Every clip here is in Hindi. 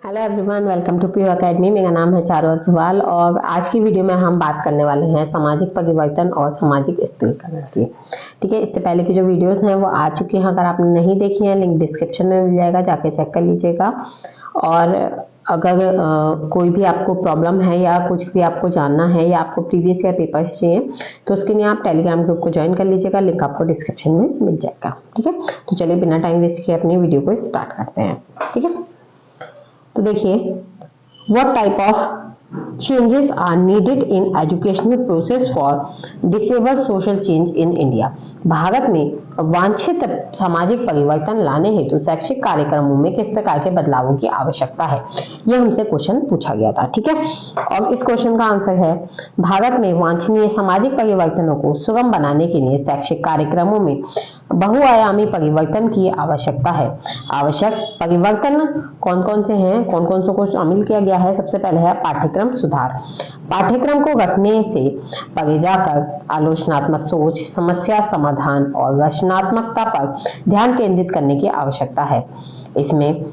Hello everyone, welcome to PU academy. मेरा नाम है चारू अग्रवाल और आज की वीडियो में हम बात करने वाले हैं सामाजिक परिवर्तन और सामाजिक स्थिरीकरण की। ठीक है, इससे पहले की जो वीडियोस हैं वो आ चुकी हैं। अगर आपने नहीं देखी हैं, लिंक डिस्क्रिप्शन में मिल जाएगा, जाके चेक कर लीजिएगा। और अगर कोई भी आपको प्रॉब्लम है या कुछ भी आपको जानना है या आपको प्रीवियस ईयर पेपर्स चाहिए तो उसके लिए आप टेलीग्राम ग्रुप को ज्वाइन कर लीजिएगा, लिंक आपको डिस्क्रिप्शन में मिल जाएगा। ठीक है, तो चलिए बिना टाइम वेस्ट किए अपनी वीडियो को स्टार्ट करते हैं। ठीक है, तो देखिए, what type of changes are needed in educational process for disable social change in India? Bharat में वांछित सामाजिक परिवर्तन लाने हेतु शैक्षिक कार्यक्रमों में किस प्रकार के बदलावों की आवश्यकता है, यह हमसे क्वेश्चन पूछा गया था। ठीक है, और इस क्वेश्चन का आंसर है भारत में वांछनीय सामाजिक परिवर्तनों को सुगम बनाने के लिए शैक्षिक कार्यक्रमों में बहुआयामी परिवर्तन की आवश्यकता है। आवश्यक परिवर्तन कौन कौन से हैं, कौन कौन से को शामिल किया गया है? सबसे पहले है पाठ्यक्रम सुधार। पाठ्यक्रम को रखने से परे जाकर आलोचनात्मक सोच, समस्या समाधान और रचनात्मकता पर ध्यान केंद्रित करने की आवश्यकता है। इसमें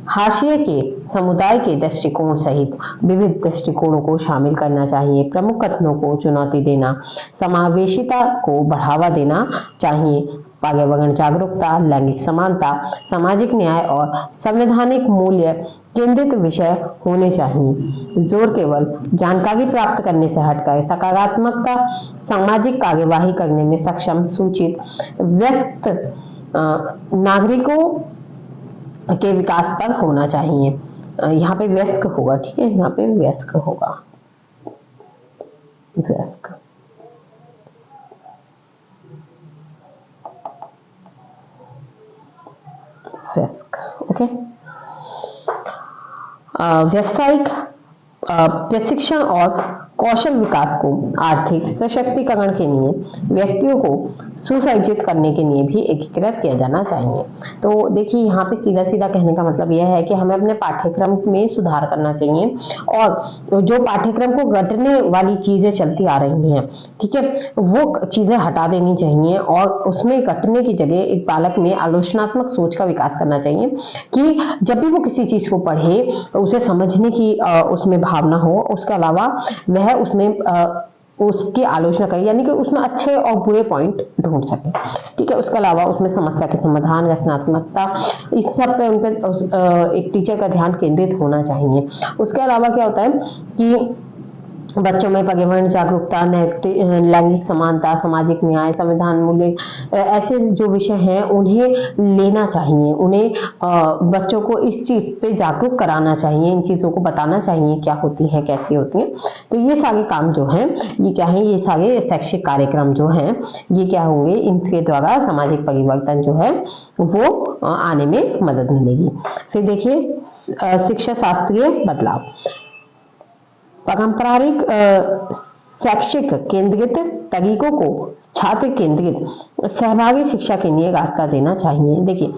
हाशिए के समुदाय के दृष्टिकोण सहित विविध दृष्टिकोणों को शामिल करना चाहिए। प्रमुख कथनों को चुनौती देना, समावेशिता को बढ़ावा देना चाहिए। पर्यावरण जागरूकता, लैंगिक समानता, सामाजिक न्याय और संवैधानिक मूल्य केंद्रित विषय होने चाहिए। जोर केवल जानकारी प्राप्त करने से हटकर सकारात्मकता सामाजिक कार्यवाही करने में सक्षम सूचित व्यस्त नागरिकों के विकास पर होना चाहिए। यहाँ पे व्यस्क होगा। ठीक है, यहाँ पे व्यस्क होगा, व्यस्क। ओके, व्यावसायिक प्रशिक्षण और कौशल विकास को आर्थिक सशक्तिकरण के लिए व्यक्तियों को सुसज्जित करने के लिए भी एकीकृत किया जाना चाहिए। तो देखिए, यहाँ पे सीधा सीधा कहने का मतलब यह है कि हमें अपने पाठ्यक्रम में सुधार करना चाहिए और जो पाठ्यक्रम को गढ़ने वाली चीजें चलती आ रही हैं, ठीक है, वो चीजें हटा देनी चाहिए और उसमें गढ़ने की जगह एक बालक में आलोचनात्मक सोच का विकास करना चाहिए कि जब भी वो किसी चीज को पढ़े उसे समझने की उसमें भावना हो। उसके अलावा वह उसमें उसकी आलोचना करे, यानी कि उसमें अच्छे और बुरे पॉइंट ढूंढ सके। ठीक है, उसके अलावा उसमें समस्या के समाधान, रचनात्मकता, इस सब पे उनके एक टीचर का ध्यान केंद्रित होना चाहिए। उसके अलावा क्या होता है कि बच्चों में पर्यावरण जागरूकता, लैंगिक समानता, सामाजिक न्याय, संविधान मूल्य, ऐसे जो विषय हैं उन्हें लेना चाहिए। उन्हें बच्चों को इस चीज पे जागरूक कराना चाहिए, इन चीजों को बताना चाहिए क्या होती हैं, कैसी होती हैं। तो ये सारे काम जो हैं, ये क्या है, ये सारे शैक्षिक कार्यक्रम जो हैं ये क्या होंगे, इनके द्वारा सामाजिक परिवर्तन जो है वो आने में मदद मिलेगी। फिर देखिए, शिक्षा शास्त्रीय बदलाव। पारंपरिक शैक्षिक केंद्रित तरीकों को छात्र केंद्रित सहभागी शिक्षा के लिए रास्ता देना चाहिए। देखिए,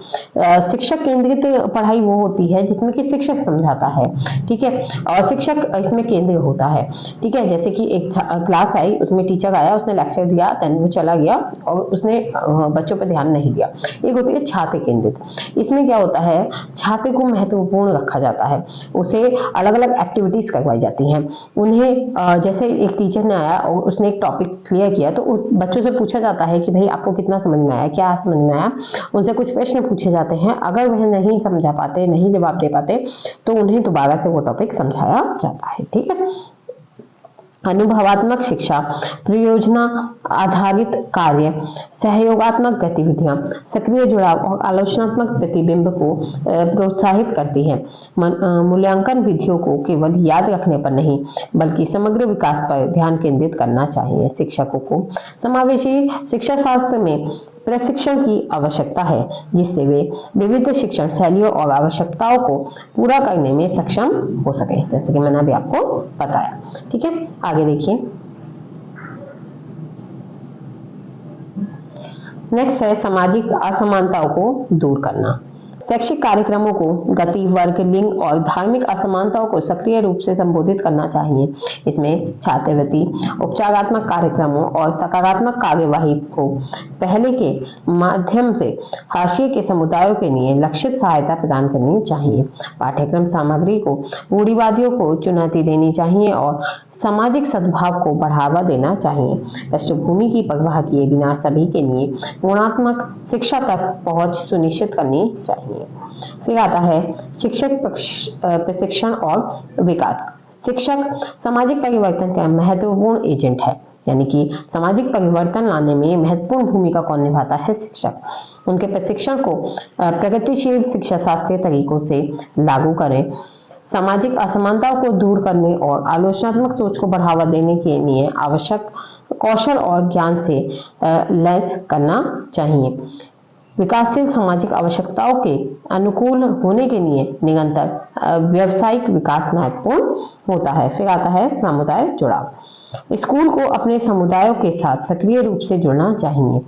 शिक्षक केंद्रित पढ़ाई वो होती है जिसमें कि शिक्षक समझाता है, ठीक है, और शिक्षक इसमें केंद्र होता है। ठीक है, जैसे कि एक क्लास आई, उसमें टीचर आया, उसने लेक्चर दिया, देन वो चला गया और उसने बच्चों पर ध्यान नहीं दिया। एक होती है छात्र केंद्रित। इसमें क्या होता है, छात्र को महत्वपूर्ण रखा जाता है, उसे अलग अलग एक्टिविटीज करवाई जाती हैं। उन्हें जैसे एक टीचर ने आया और उसने एक टॉपिक क्लियर किया तो बच्चों से पूछा जाता है कि भाई आपको कितना समझ में आया, क्या समझ में आया। उनसे कुछ प्रश्न पूछे जाते हैं, अगर वह नहीं समझा पाते, नहीं जवाब दे पाते तो उन्हें दोबारा से वो टॉपिक समझाया जाता है। ठीक है, अनुभवात्मक शिक्षा, परियोजना आधारित कार्य, सहयोगात्मक गतिविधियां सक्रिय जुड़ाव और आलोचनात्मक प्रतिबिंब को प्रोत्साहित करती हैं। मूल्यांकन विधियों को केवल याद रखने पर नहीं बल्कि समग्र विकास पर ध्यान केंद्रित करना चाहिए। शिक्षकों को समावेशी शिक्षा शास्त्र में प्रशिक्षण की आवश्यकता है जिससे वे विविध शिक्षण शैलियों और आवश्यकताओं को पूरा करने में सक्षम हो सके, जैसे कि मैंने अभी आपको बताया। ठीक है, आगे देखिए, नेक्स्ट है सामाजिक असमानताओं को दूर करना। शैक्षिक कार्यक्रमों को गति, वर्ग, लिंग और धार्मिक असमानताओं को सक्रिय रूप से संबोधित करना चाहिए। इसमें छात्रवृत्ति, उपचारात्मक कार्यक्रमों और सकारात्मक कार्यवाही को पहले के माध्यम से हाशिए के समुदायों के लिए लक्षित सहायता प्रदान करनी चाहिए। पाठ्यक्रम सामग्री को रूढ़िवादियों को चुनौती देनी चाहिए और सामाजिक सद्भाव को बढ़ावा देना चाहिए। पृष्ठभूमि की परवाह किए बिना सभी के लिए गुणात्मक शिक्षा तक पहुंच सुनिश्चित करनी चाहिए। फिर आता है शिक्षक प्रशिक्षण और विकास। शिक्षक सामाजिक परिवर्तन का महत्वपूर्ण एजेंट है, यानी कि सामाजिक परिवर्तन लाने में महत्वपूर्ण भूमिका कौन निभाता है? शिक्षक। उनके प्रशिक्षण को प्रगतिशील शिक्षा शास्त्रीय तरीकों से लागू करें, सामाजिक असमानताओं को दूर करने और आलोचनात्मक सोच को बढ़ावा देने के लिए आवश्यक कौशल और ज्ञान से लैस करना चाहिए। विकासशील सामाजिक आवश्यकताओं के अनुकूल होने के लिए निरंतर व्यावसायिक विकास महत्वपूर्ण होता है। फिर आता है समुदाय जुड़ाव। स्कूल को अपने समुदायों के साथ सक्रिय रूप से जुड़ना चाहिए,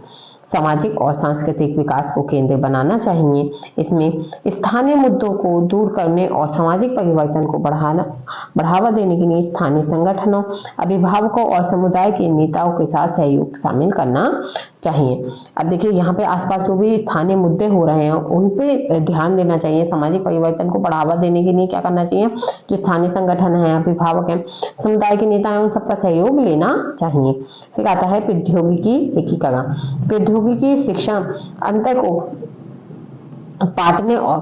सामाजिक और सांस्कृतिक विकास को केंद्र बनाना चाहिए। इसमें स्थानीय मुद्दों को दूर करने और सामाजिक परिवर्तन को बढ़ावा देने के लिए स्थानीय संगठनों, अभिभावकों और समुदाय के नेताओं के साथ सहयोग शामिल करना चाहिए। अब देखिए यहाँ पे आसपास जो भी स्थानीय मुद्दे हो रहे हैं उन पे ध्यान देना चाहिए। सामाजिक परिवर्तन को बढ़ावा देने के लिए क्या करना चाहिए? जो स्थानीय संगठन है, अभिभावक हैं, समुदाय के नेता हैं, उन सबका सहयोग लेना चाहिए। फिर आता है प्रौद्योगिकी एकीकरण। प्रौद्योगिकी शिक्षा अंतर को पाटने और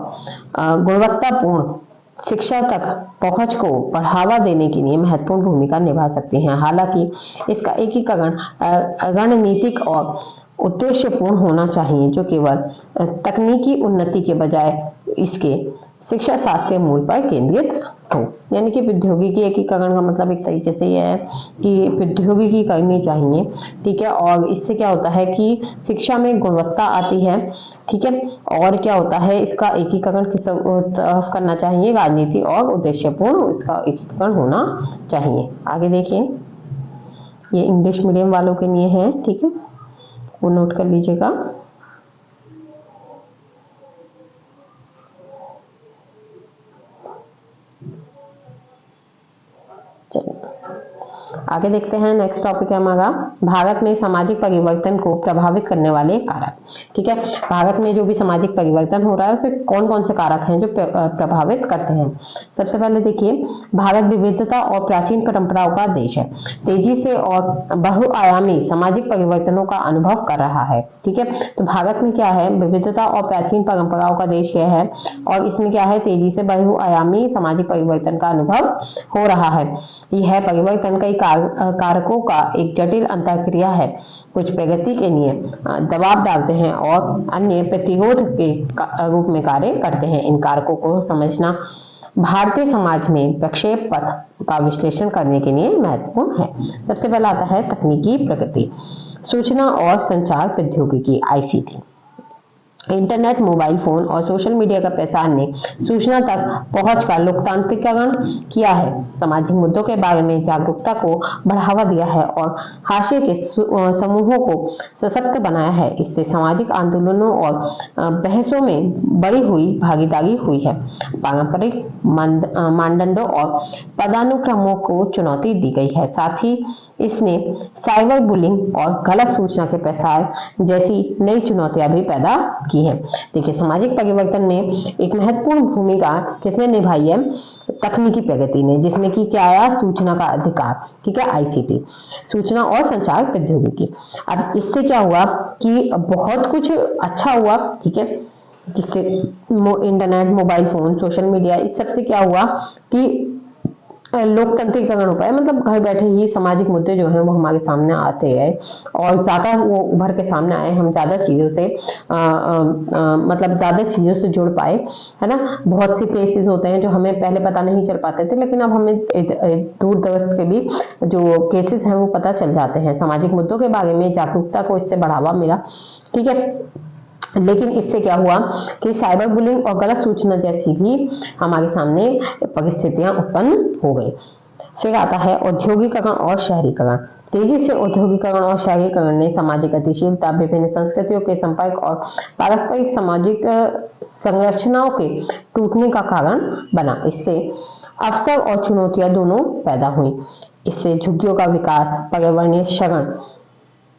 गुणवत्तापूर्ण शिक्षा तक पहुंच को बढ़ावा देने के लिए महत्वपूर्ण भूमिका निभा सकते हैं। हालांकि इसका एकीकरण रणनीतिक और उद्देश्यपूर्ण होना चाहिए, जो केवल तकनीकी उन्नति के बजाय इसके शिक्षा शास्त्रीय मूल पर केंद्रित हो। यानी कि प्रौद्योगिकी एकीकरण का मतलब एक तरीके से यह है कि प्रौद्योगिकी करनी चाहिए, ठीक है। और इससे क्या होता है कि शिक्षा में गुणवत्ता आती है, ठीक है। और क्या होता है, इसका एकीकरण किस तरफ करना चाहिए? राजनीति और उद्देश्यपूर्ण इसका एकीकरण होना चाहिए। आगे देखिए, ये इंग्लिश मीडियम वालों के लिए है, ठीक है, वो नोट कर लीजिएगा। आगे देखते हैं, नेक्स्ट टॉपिक है हमारा भारत में सामाजिक परिवर्तन को प्रभावित करने वाले कारक, ठीक है। भारत में जो भी सामाजिक परिवर्तन हो रहा है उसे कौन कौन से कारक हैं जो प्रभावित करते हैं? सबसे पहले देखिए, भारत विविधता और प्राचीन परंपराओं का देश है, तेजी से और बहुआयामी सामाजिक परिवर्तनों का अनुभव कर रहा है, ठीक है। तो भारत में क्या है, विविधता और प्राचीन परंपराओं का देश यह है, और इसमें क्या है, तेजी से बहुआयामी सामाजिक परिवर्तन का अनुभव हो रहा है। यह परिवर्तन कई कारकों का एक जटिल अंतःक्रिया है। कुछ प्रगति के लिए दबाव डालते हैं और अन्य प्रतिरोध के रूप में कार्य करते हैं। इन कारकों को समझना भारतीय समाज में प्रक्षेप पथ का विश्लेषण करने के लिए महत्वपूर्ण है। सबसे पहला आता है तकनीकी प्रगति। सूचना और संचार प्रौद्योगिकी ICT, इंटरनेट, मोबाइल फोन और सोशल मीडिया का प्रसार ने सूचना तक पहुंच का लोकतांत्रिकरण किया है, सामाजिक मुद्दों के बारे में जागरूकता को बढ़ावा दिया है और हाशिए के समूहों को सशक्त बनाया है। इससे सामाजिक आंदोलनों और बहसों में बढ़ी हुई भागीदारी हुई है। पारंपरिक मानदंडों और पदानुक्रमों को चुनौती दी गई है। साथ ही इसने साइबर बुलिंग और गलत सूचना के प्रसार जैसी नई चुनौतियां भी पैदा की हैं। देखिए, सामाजिक परिवर्तन में एक महत्वपूर्ण भूमिका किसने निभाई है? तकनीकी प्रगति ने, जिसमें कि क्या आया, सूचना का अधिकार, ठीक है, ICT, सूचना और संचार प्रौद्योगिकी। अब इससे क्या हुआ कि बहुत कुछ अच्छा हुआ, ठीक है, जिससे internet, mobile phone, social media, इस सब से क्या हुआ कि लोकतंत्रीकरण हो पाया। मतलब घर बैठे ही सामाजिक मुद्दे जो हैं वो हमारे सामने आते हैं और ज्यादा वो उभर के सामने आए, हम ज्यादा चीजों से मतलब ज्यादा चीजों से जुड़ पाए, है ना। बहुत सी केसेस होते हैं जो हमें पहले पता नहीं चल पाते थे, लेकिन अब हमें दूर दराज के भी जो केसेस हैं वो पता चल जाते हैं। सामाजिक मुद्दों के बारे में जागरूकता को इससे बढ़ावा मिला, ठीक है। लेकिन इससे क्या हुआ कि साइबर बुलिंग और गलत सूचना जैसी भी हमारे सामने परिस्थितियां उत्पन्न हो गई। फिर आता है औद्योगिकरण और शहरीकरण। तेजी से औद्योगिकरण और शहरीकरण ने सामाजिक गतिशीलता, विभिन्न संस्कृतियों के संपर्क और पारस्परिक सामाजिक संरचनाओं के टूटने का कारण बना। इससे अवसर और चुनौतियां दोनों पैदा हुई। इससे झुग्गियों का विकास, पर्यावरणीय क्षरण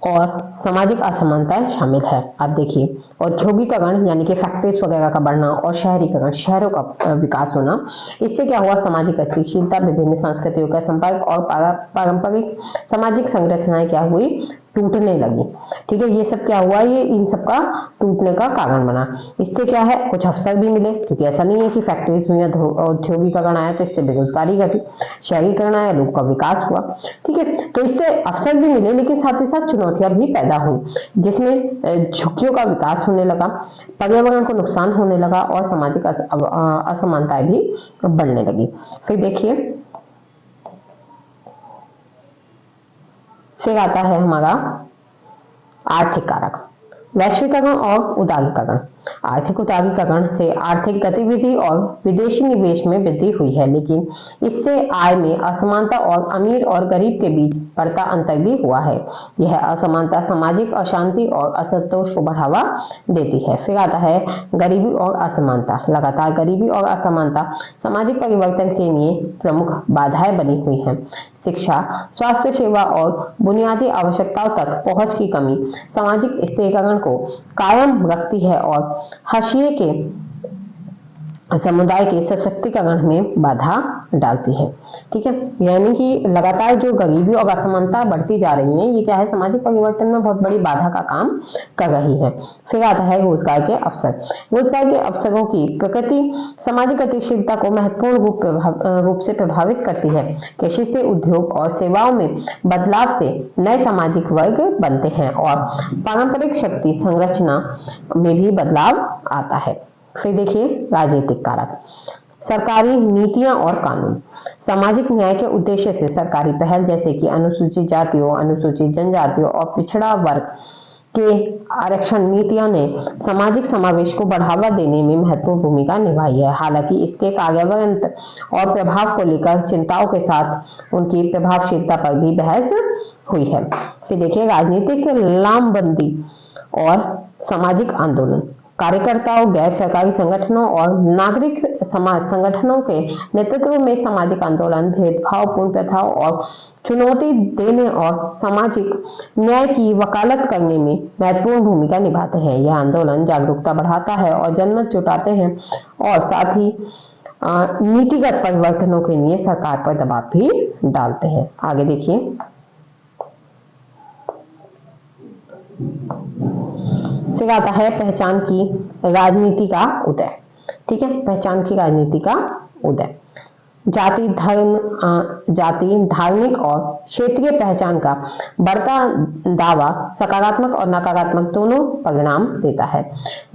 और सामाजिक असमानताएं शामिल है। अब देखिए, औद्योगिकरण यानी कि फैक्ट्रीज वगैरह का बढ़ना और शहरीकरण, शहरों का विकास होना, इससे क्या हुआ, सामाजिक गतिशीलता, विभिन्न संस्कृतियों का संपर्क और पारंपरिक सामाजिक संरचनाएं क्या हुई, टूटने लगी। ठीक है, ये सब क्या हुआ, ये इन सब का टूटने का कारण बना। इससे क्या है, कुछ अवसर भी मिले, क्योंकि ऐसा नहीं है कि फैक्ट्रीज हुई, औद्योगिकरण आया तो इससे बेरोजगारी घटी, शहरीकरण आया, लोगों का विकास हुआ। ठीक है, तो इससे अवसर भी मिले, लेकिन साथ ही साथ चुनौतियां भी पैदा हुई, जिसमें झुग्गियों का विकास होने लगा, पर्यावरण को नुकसान होने लगा और सामाजिक असमानताएं भी बढ़ने लगी। फिर देखिए, फिर आता है हमारा आर्थिक कारक, वैश्वीकरण और उदारीकरण। आर्थिक उदारीकरण से आर्थिक गतिविधि और विदेशी निवेश में वृद्धि हुई है, लेकिन इससे आय में असमानता और अमीर और गरीब के बीच बढ़ता अंतर भी हुआ है। यह असमानता सामाजिक अशांति और असंतोष को बढ़ावा देती है। फिर आता है गरीबी और असमानता। लगातार गरीबी और असमानता सामाजिक परिवर्तन के लिए प्रमुख बाधाएं बनी हुई हैं। शिक्षा, स्वास्थ्य सेवा और बुनियादी आवश्यकताओं तक पहुंच की कमी सामाजिक स्थिरीकरण को कायम रखती है और हाशिए के समुदाय के सशक्तिकरण में बाधा डालती है। ठीक है, यानी कि लगातार जो गरीबी और असमानता बढ़ती जा रही है, ये क्या है, सामाजिक परिवर्तन में बहुत बड़ी बाधा का काम कर रही है। फिर आता है रोजगार के अवसर। रोजगार के अवसरों की प्रकृति सामाजिक गतिशीलता को महत्वपूर्ण रूप से प्रभावित करती है। कृषि से उद्योग और सेवाओं में बदलाव से नए सामाजिक वर्ग बनते हैं और पारंपरिक शक्ति संरचना में भी बदलाव आता है। फिर देखिए, राजनीतिक कारक, सरकारी नीतियां और कानून। सामाजिक न्याय के उद्देश्य से सरकारी पहल, जैसे कि अनुसूचित जातियों, अनुसूचित जनजातियों और पिछड़ा वर्ग के आरक्षण नीतियां ने सामाजिक समावेश को बढ़ावा देने में महत्वपूर्ण भूमिका निभाई है। हालांकि इसके कार्यान्वयन और प्रभाव को लेकर चिंताओं के साथ उनकी प्रभावशीलता पर भी बहस हुई है। फिर देखिए, राजनीतिक लामबंदी और सामाजिक आंदोलन। कार्यकर्ताओं, गैर सरकारी संगठनों और नागरिक समाज संगठनों के नेतृत्व में सामाजिक आंदोलन भेदभावपूर्ण प्रथाओं और चुनौती देने और सामाजिक न्याय की वकालत करने में महत्वपूर्ण भूमिका निभाते हैं। यह आंदोलन जागरूकता बढ़ाता है और जनमत जुटाते हैं और साथ ही नीतिगत परिवर्तनों के लिए सरकार पर दबाव भी डालते हैं। आगे देखिए, फिर आता है पहचान की राजनीति का उदय। ठीक है, पहचान की राजनीति का उदय। जाति, धार्मिक और क्षेत्रीय पहचान का बढ़ता दावा सकारात्मक और नकारात्मक दोनों परिणाम देता है,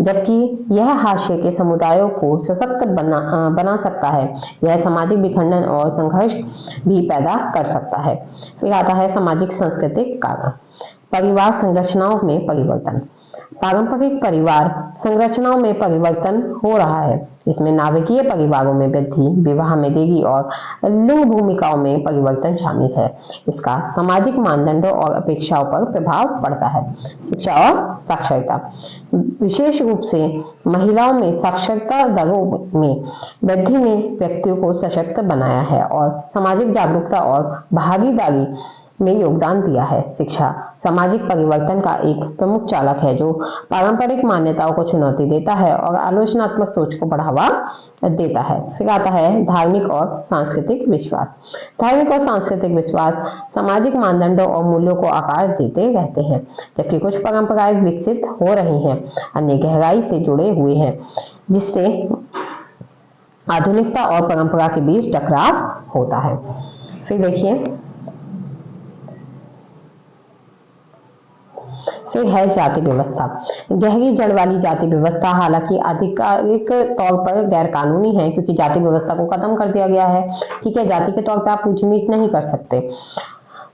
जबकि यह हाशिए के समुदायों को सशक्त बना सकता है। यह सामाजिक विखंडन और संघर्ष भी पैदा कर सकता है। फिर आता है सामाजिक सांस्कृतिक कारण, परिवार संरचनाओं में परिवर्तन। पारंपरिक परिवार संरचनाओं में परिवर्तन हो रहा है। इसमें नाभिकीय परिवारों में वृद्धि, विवाह में देरी और लिंग भूमिकाओं में परिवर्तन शामिल है। इसका सामाजिक मानदंडों और अपेक्षाओं पर प्रभाव पड़ता है। शिक्षा और साक्षरता, विशेष रूप से महिलाओं में साक्षरता दरों में वृद्धि ने व्यक्तियों को सशक्त बनाया है और सामाजिक जागरूकता और भागीदारी में योगदान दिया है। शिक्षा सामाजिक परिवर्तन का एक प्रमुख चालक है, जो पारंपरिक मान्यताओं को चुनौती देता है और आलोचनात्मक सोच को बढ़ावा देता है। फिर आता है धार्मिक और सांस्कृतिक विश्वास। धार्मिक और सांस्कृतिक विश्वास सामाजिक मानदंडों और मूल्यों को आकार देते रहते हैं, जबकि कुछ परंपराएं विकसित हो रही हैं, अन्य गहराई से जुड़े हुए हैं, जिससे आधुनिकता और परंपरा के बीच टकराव होता है। फिर देखिए, फिर है जाति व्यवस्था। गहरी जड़ वाली जाति व्यवस्था हालांकि आधिकारिक तौर पर गैर कानूनी है, क्योंकि जाति व्यवस्था को खत्म कर दिया गया है। ठीक है, जाति के तौर पर आप ऊंच नीच नहीं कर सकते।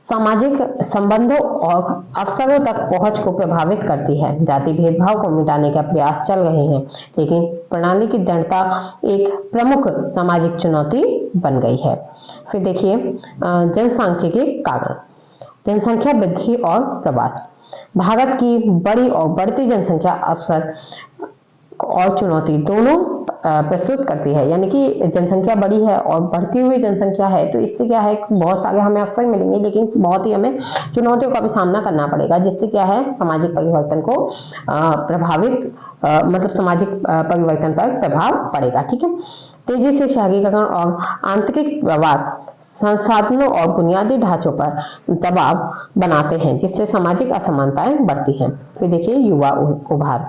सामाजिक संबंधों और अवसरों तक पहुंच को प्रभावित करती है। जाति भेदभाव को मिटाने का प्रयास चल रहे हैं, लेकिन प्रणाली की दृढ़ता एक प्रमुख सामाजिक चुनौती बन गई है। फिर देखिए जनसांख्यिकी कारण, जनसंख्या वृद्धि और प्रवास। भारत की बड़ी और बढ़ती जनसंख्या अवसर और चुनौती दोनों प्रस्तुत करती है। यानी कि जनसंख्या बड़ी है और बढ़ती हुई जनसंख्या है, तो इससे क्या है, बहुत सारे हमें अवसर मिलेंगे, लेकिन बहुत ही हमें चुनौतियों का भी सामना करना पड़ेगा, जिससे क्या है, सामाजिक परिवर्तन को प्रभावित मतलब सामाजिक परिवर्तन पर प्रभाव पड़ेगा। ठीक है, तेजी से शहरीकरण और आंतरिक प्रवास संसाधनों और बुनियादी ढांचों पर दबाव बनाते हैं, जिससे सामाजिक असमानताएं बढ़ती हैं। फिर देखिए युवा उभार।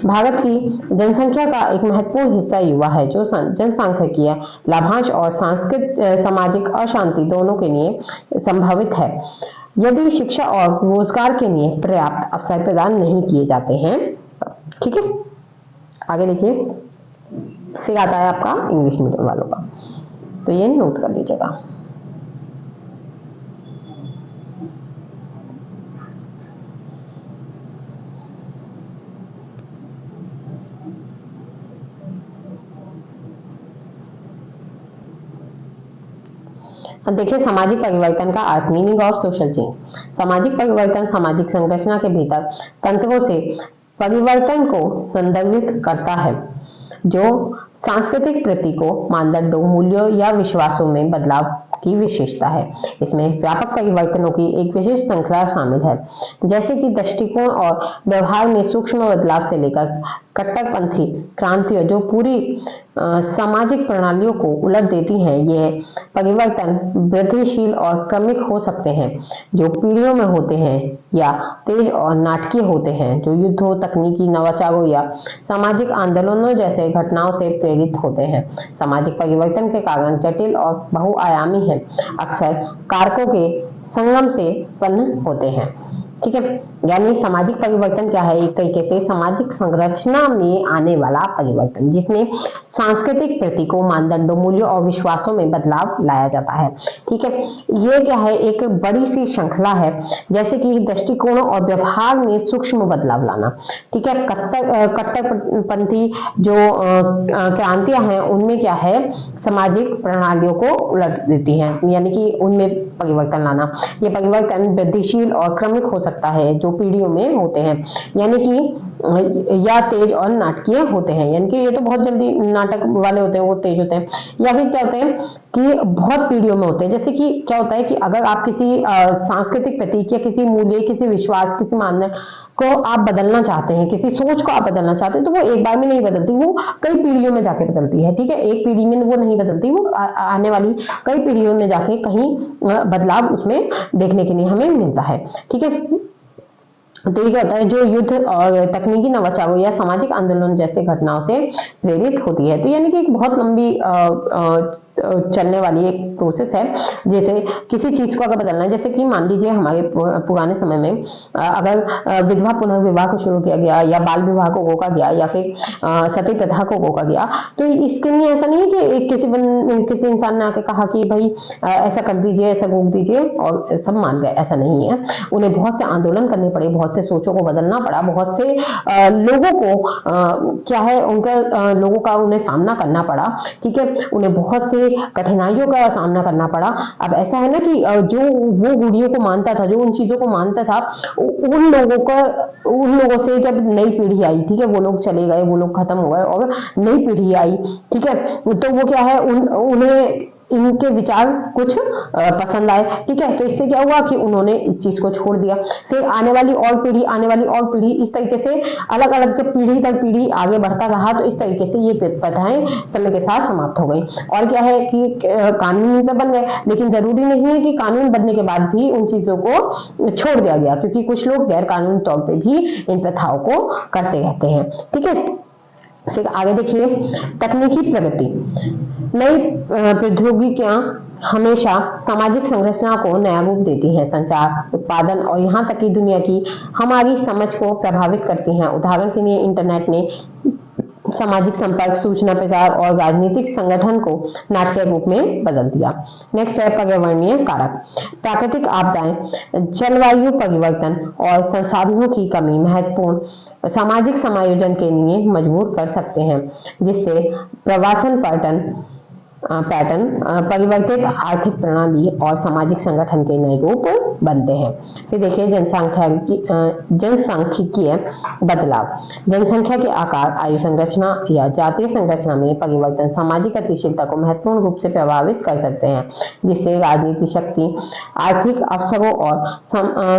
भारत की जनसंख्या का एक महत्वपूर्ण हिस्सा युवा है, जो जनसांख्यिकीय लाभांश और सामाजिक अशांति दोनों के लिए संभावित है, यदि शिक्षा और रोजगार के लिए पर्याप्त अवसर प्रदान नहीं किए जाते हैं। ठीक है, आगे देखिए, फिर आता है आपका इंग्लिश मीडियम वालों का, तो ये नोट कर लीजिएगा। अब देखिए सामाजिक परिवर्तन का अर्थ, मीनिंग ऑफ सोशल चेंज। सामाजिक परिवर्तन सामाजिक संरचना के भीतर तंत्रों से परिवर्तन को संदर्भित करता है, जो सांस्कृतिक प्रतीकों, मानदंडों, मूल्यों या विश्वासों में बदलाव की विशेषता है। इसमें व्यापक परिवर्तनों की एक विशेष श्रृंखला शामिल है, जैसे कि दृष्टिकोण और व्यवहार में सूक्ष्म बदलाव से लेकर कट्टरपंथी क्रांतियों जो पूरी सामाजिक प्रणालियों को उलट देती हैं। यह परिवर्तन वृद्धिशील और क्रमिक हो सकते हैं, जो पीढ़ियों में होते हैं, या तेज और नाटकीय होते हैं, जो युद्धों, तकनीकी नवाचारों या सामाजिक आंदोलनों जैसे घटनाओं से प्रेरित होते हैं। सामाजिक परिवर्तन के कारण जटिल और बहुआयामी हैं, अक्सर कारकों के संगम से उत्पन्न होते हैं। ठीक है, यानी सामाजिक परिवर्तन क्या है, एक तरीके से सामाजिक संरचना में आने वाला परिवर्तन, जिसमें सांस्कृतिक प्रतीकों, मानदंडों, मूल्यों और विश्वासों में बदलाव लाया जाता है। ठीक है, ये क्या है, एक बड़ी सी श्रृंखला है, जैसे कि दृष्टिकोणों और व्यवहार में सूक्ष्म बदलाव लाना। ठीक है, कट्टरपंथी जो क्रांतियां हैं, उनमें क्या है, सामाजिक प्रणालियों को उलट देती हैं, यानी कि उनमें परिवर्तन लाना। ये परिवर्तन वृद्धिशील और क्रमिक हो सकता है, जो पीढ़ियों में होते हैं, यानी कि या तेज और नाटकीय होते हैं, यानी कि ये तो बहुत जल्दी नाटक वाले होते हैं, वो तेज होते हैं, या फिर क्या होते हैं कि बहुत पीढ़ियों में होते हैं। जैसे कि क्या होता है कि अगर आप किसी सांस्कृतिक प्रतीक या किसी मूल्य, किसी विश्वास, किसी मानदंड को आप बदलना चाहते हैं, किसी सोच को आप बदलना चाहते हैं, तो वो एक बार में नहीं बदलती, वो कई पीढ़ियों में जाके बदलती है। ठीक है, एक पीढ़ी में वो नहीं बदलती, वो आने वाली कई पीढ़ियों में जाके कहीं बदलाव उसमें देखने के लिए हमें मिलता है। ठीक है, तो ये क्या होता है, जो युद्ध और तकनीकी नवाचारों या सामाजिक आंदोलन जैसे घटनाओं से प्रेरित होती है। तो यानी कि एक बहुत लंबी चलने वाली एक प्रोसेस है, जैसे किसी चीज को अगर बदलना है, जैसे कि मान लीजिए हमारे पुराने समय में अगर विधवा पुनर्विवाह को शुरू किया गया, या बाल विवाह को रोका गया, या फिर सती प्रथा को रोका गया, तो इसके लिए ऐसा नहीं है कि किसी इंसान ने आके कहा कि भाई ऐसा कर दीजिए, ऐसा रोक दीजिए और सब मान गए, ऐसा नहीं है। उन्हें बहुत से आंदोलन करने पड़े, बहुत से सोचों को बदलना पड़ा, बहुत से लोगों को क्या है, उनका लोगों का उन्हें सामना करना पड़ा। ठीक है, उन्हें बहुत से कठिनाइयों का सामना करना पड़ा। अब ऐसा है ना कि जो वो गुड़ियों को मानता था, जो उन चीजों को मानता था, उन लोगों से जब नई पीढ़ी आई, ठीक है, वो लोग चले गए, वो लोग खत्म हो गए और नई पीढ़ी आई, ठीक है, तो वो क्या है, उन्हें इनके विचार कुछ पसंद आए। ठीक है, तो इससे क्या हुआ कि उन्होंने इस चीज को छोड़ दिया। फिर आने वाली और पीढ़ी, इस तरीके से अलग अलग जब पीढ़ी दर पीढ़ी आगे बढ़ता रहा, तो इस तरीके से ये प्रथाएं समय के साथ समाप्त हो गई। और क्या है कि कानून पे बन गए, लेकिन जरूरी नहीं है कि कानून बनने के बाद भी उन चीजों को छोड़ दिया गया, क्योंकि कुछ लोग गैर कानूनी तौर पर भी इन प्रथाओं को करते रहते हैं। ठीक है, फिर आगे देखिए, तकनीकी प्रगति। नई प्रौद्योगिकियां हमेशा सामाजिक संरचना को नया रूप देती हैं, संचार, उत्पादन और यहाँ तक कि दुनिया की हमारी समझ को प्रभावित करती हैं। उदाहरण के लिए इंटरनेट ने सामाजिक संपर्क, सूचना प्रचार और राजनीतिक संगठन को नाटकीय रूप में बदल दिया। नेक्स्ट है पर्यावरणीय कारक। प्राकृतिक आपदाएं, जलवायु परिवर्तन और संसाधनों की कमी महत्वपूर्ण सामाजिक समायोजन के लिए मजबूर कर सकते हैं, जिससे प्रवासन, पर्यटन, पैटर्न परिवर्तित आर्थिक प्रणाली और सामाजिक संगठन के नए रूप बनते हैं। फिर देखिए जनसांख्यिकीय बदलाव। जनसंख्या के आकार, आयु संरचना या जातीय संरचना में परिवर्तन सामाजिक गतिशीलता को महत्वपूर्ण रूप से प्रभावित कर सकते हैं, जिससे राजनीतिक शक्ति, आर्थिक अवसरों और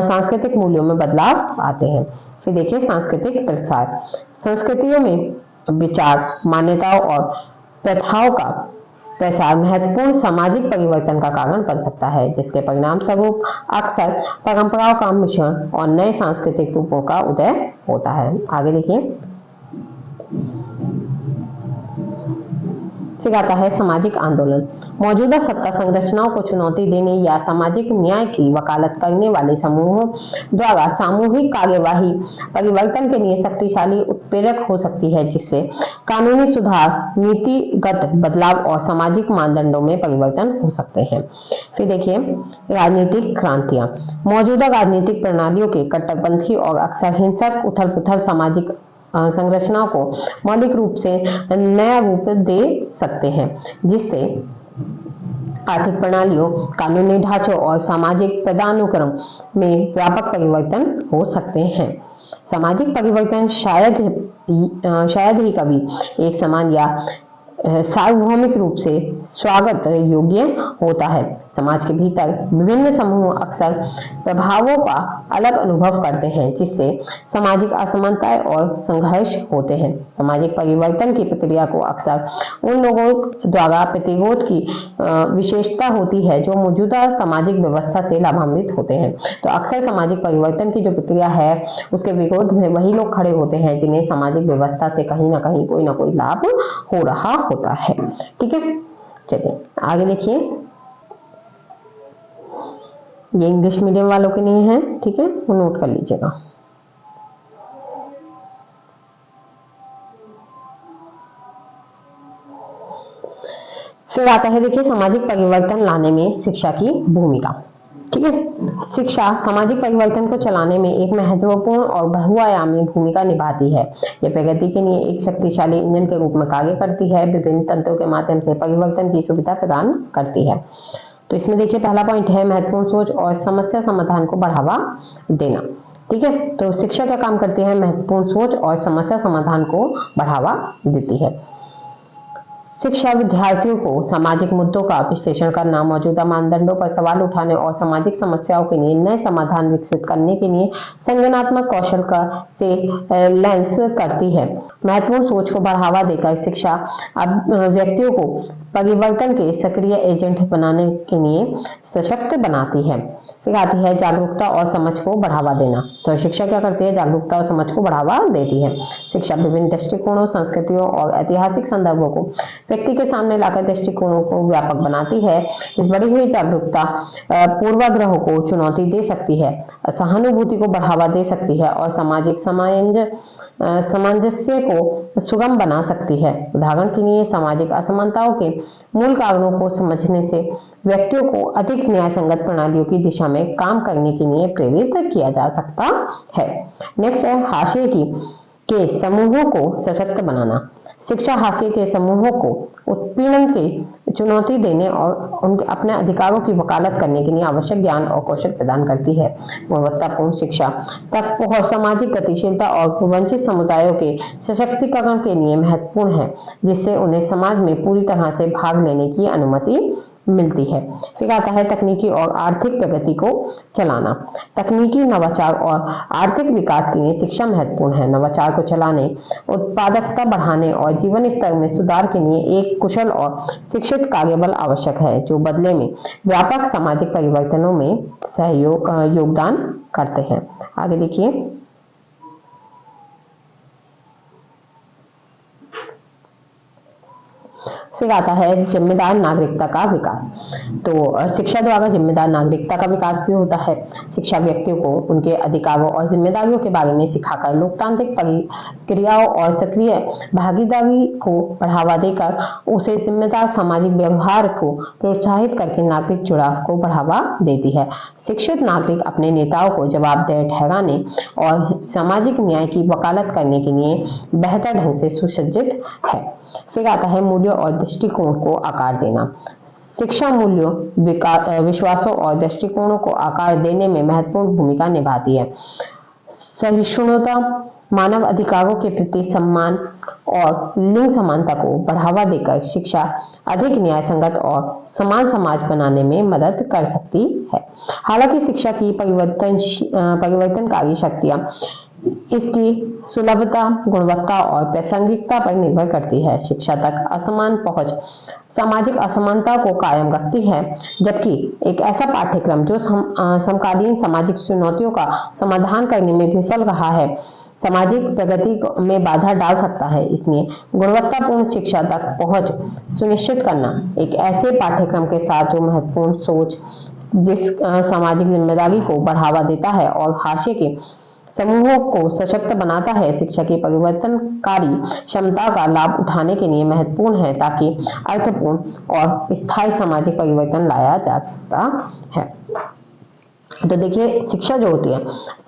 सांस्कृतिक मूल्यों में बदलाव आते हैं। फिर देखिए सांस्कृतिक प्रसार। संस्कृतियों में विचार, मान्यताओं और प्रथाओं का प्रसार महत्वपूर्ण सामाजिक परिवर्तन का कारण बन सकता है, जिसके परिणाम स्वरूप अक्सर परंपराओं का मिश्रण और नए सांस्कृतिक रूपों का उदय होता है। आगे देखिए, फिर आता है सामाजिक आंदोलन। मौजूदा सत्ता संरचनाओं को चुनौती देने या सामाजिक न्याय की वकालत करने वाले समूहों द्वारा सामूहिक कार्यवाही परिवर्तन के लिए शक्तिशाली उत्प्रेरक हो सकती है, जिससे कानूनी सुधार, नीतिगत बदलाव और सामाजिक मानदंडों में परिवर्तन हो सकते हैं। फिर देखिए राजनीतिक क्रांतियां। मौजूदा राजनीतिक प्रणालियों के कट्टरपंथी और अक्सर हिंसक उथल-पुथल सामाजिक संरचनाओं को मौलिक रूप से नया रूप दे सकते हैं, जिससे आर्थिक प्रणालियों, कानूनी ढांचों और सामाजिक पदानुक्रम में व्यापक परिवर्तन हो सकते हैं। सामाजिक परिवर्तन शायद ही कभी एक समान या सार्वभौमिक रूप से स्वागत योग्य होता है। समाज के भीतर विभिन्न समूह अक्सर प्रभावों का अलग अनुभव करते हैं, जिससे सामाजिक असमानताएं और संघर्ष होते हैं। सामाजिक परिवर्तन की प्रक्रिया को अक्सर उन लोगों द्वारा प्रतिरोध की विशेषता होती है जो मौजूदा सामाजिक व्यवस्था से लाभान्वित होते हैं। तो अक्सर सामाजिक परिवर्तन की जो प्रक्रिया है उसके विरोध में वही लोग खड़े होते हैं जिन्हें सामाजिक व्यवस्था से कहीं ना कहीं कोई ना कोई लाभ हो रहा होता है। ठीक है, चलिए आगे देखिए। ये इंग्लिश मीडियम वालों के लिए है, ठीक है, वो नोट कर लीजिएगा। फिर आता है देखिए सामाजिक परिवर्तन लाने में शिक्षा की भूमिका। ठीक है, शिक्षा सामाजिक परिवर्तन को चलाने में एक महत्वपूर्ण और बहुआयामी भूमिका निभाती है। यह प्रगति के लिए एक शक्तिशाली इंजन के रूप में कार्य करती है, विभिन्न तंत्रों के माध्यम से परिवर्तन की सुविधा प्रदान करती है। तो इसमें देखिए पहला पॉइंट है महत्वपूर्ण सोच और समस्या समाधान को बढ़ावा देना। ठीक है, तो शिक्षा क्या काम करती है? महत्वपूर्ण सोच और समस्या समाधान को बढ़ावा देती है। शिक्षा विद्यार्थियों को सामाजिक मुद्दों का विश्लेषण करना, मौजूदा मानदंडों पर सवाल उठाने और सामाजिक समस्याओं के लिए नए समाधान विकसित करने के लिए संज्ञानात्मक कौशल का से लेंस करती है। महत्वपूर्ण सोच को बढ़ावा देकर शिक्षा अब व्यक्तियों को परिवर्तन के सक्रिय एजेंट बनाने के लिए सशक्त बनाती है। फिर आती है जागरूकता और समझ को बढ़ावा देना। तो शिक्षा क्या करती है? जागरूकता और समझ को बढ़ावा देती है। शिक्षा विभिन्न दृष्टिकोणों, संस्कृतियों और ऐतिहासिक संदर्भों को व्यक्ति के सामने लाकर दृष्टिकोणों को व्यापक बनाती है। इस बढ़ी हुई जागरूकता पूर्वाग्रहों को चुनौती दे सकती है, सहानुभूति को बढ़ावा दे सकती है और सामाजिक सामंजस्य को सुगम बना सकती है। उदाहरण के लिए सामाजिक असमानताओं के मूल कारणों को समझने से व्यक्तियों को अधिक न्याय संगत प्रणालियों की दिशा में काम करने के लिए प्रेरित किया जा सकता है। नेक्स्ट है हाशिए के समूहों को सशक्त बनाना। शिक्षा हाशिए के समूहों को उत्पीड़न की चुनौती देने और उनके अपने अधिकारों की वकालत करने के लिए आवश्यक ज्ञान और कौशल प्रदान करती है। गुणवत्तापूर्ण शिक्षा तक पहुंच सामाजिक गतिशीलता और वंचित समुदायों के सशक्तिकरण के लिए महत्वपूर्ण है, जिससे उन्हें समाज में पूरी तरह से भाग लेने की अनुमति मिलती है। फिर आता है तकनीकी और आर्थिक प्रगति को चलाना। तकनीकी नवाचार और आर्थिक विकास के लिए शिक्षा महत्वपूर्ण है। नवाचार को चलाने, उत्पादकता बढ़ाने और जीवन स्तर में सुधार के लिए एक कुशल और शिक्षित कार्यबल आवश्यक है, जो बदले में व्यापक सामाजिक परिवर्तनों में योगदान करते हैं। आगे देखिए। फिर आता है जिम्मेदार नागरिकता का विकास। तो शिक्षा द्वारा जिम्मेदार नागरिकता का विकास भी होता है। शिक्षा व्यक्तियों को उनके अधिकारों और जिम्मेदारियों के बारे में सिखाकर लोकतांत्रिक प्रक्रियाओं और सक्रिय भागीदारी को बढ़ावा देकर उसे जिम्मेदार सामाजिक व्यवहार को प्रोत्साहित करके नागरिक जुड़ाव को बढ़ावा देती है। शिक्षित नागरिक अपने नेताओं को जवाबदेह ठहराने और सामाजिक न्याय की वकालत करने के लिए बेहतर ढंग से सुसज्जित है। फिर आता है मूल्यों और दृष्टिकोण को आकार देना। शिक्षा मूल्यों, विश्वासों और दृष्टिकोणों को आकार देने में महत्वपूर्ण भूमिका निभाती है। सहिष्णुता, मानव अधिकारों के प्रति सम्मान और लिंग समानता को बढ़ावा देकर शिक्षा अधिक न्याय संगत और समान समाज बनाने में मदद कर सकती है। हालांकि शिक्षा की परिवर्तनकारी शक्तियां इसकी सुलभता, गुणवत्ता और प्रासंगिकता पर निर्भर करती है। शिक्षा तक असमान पहुंच सामाजिक असमानता को कायम रखती है, जबकि एक ऐसा पाठ्यक्रम जो समकालीन सामाजिक चुनौतियों का समाधान करने में विफल रहा है, सामाजिक प्रगति में बाधा डाल सकता है। इसलिए गुणवत्तापूर्ण शिक्षा तक पहुंच सुनिश्चित करना एक ऐसे पाठ्यक्रम के साथ जो महत्वपूर्ण सोच, जिस सामाजिक जिम्मेदारी को बढ़ावा देता है और हाशिए के समूहों को सशक्त बनाता है, शिक्षा की परिवर्तनकारी क्षमता का लाभ उठाने के लिए महत्वपूर्ण है, ताकि अर्थपूर्ण और स्थायी सामाजिक परिवर्तन लाया जा सकता है। तो देखिए, शिक्षा जो होती है,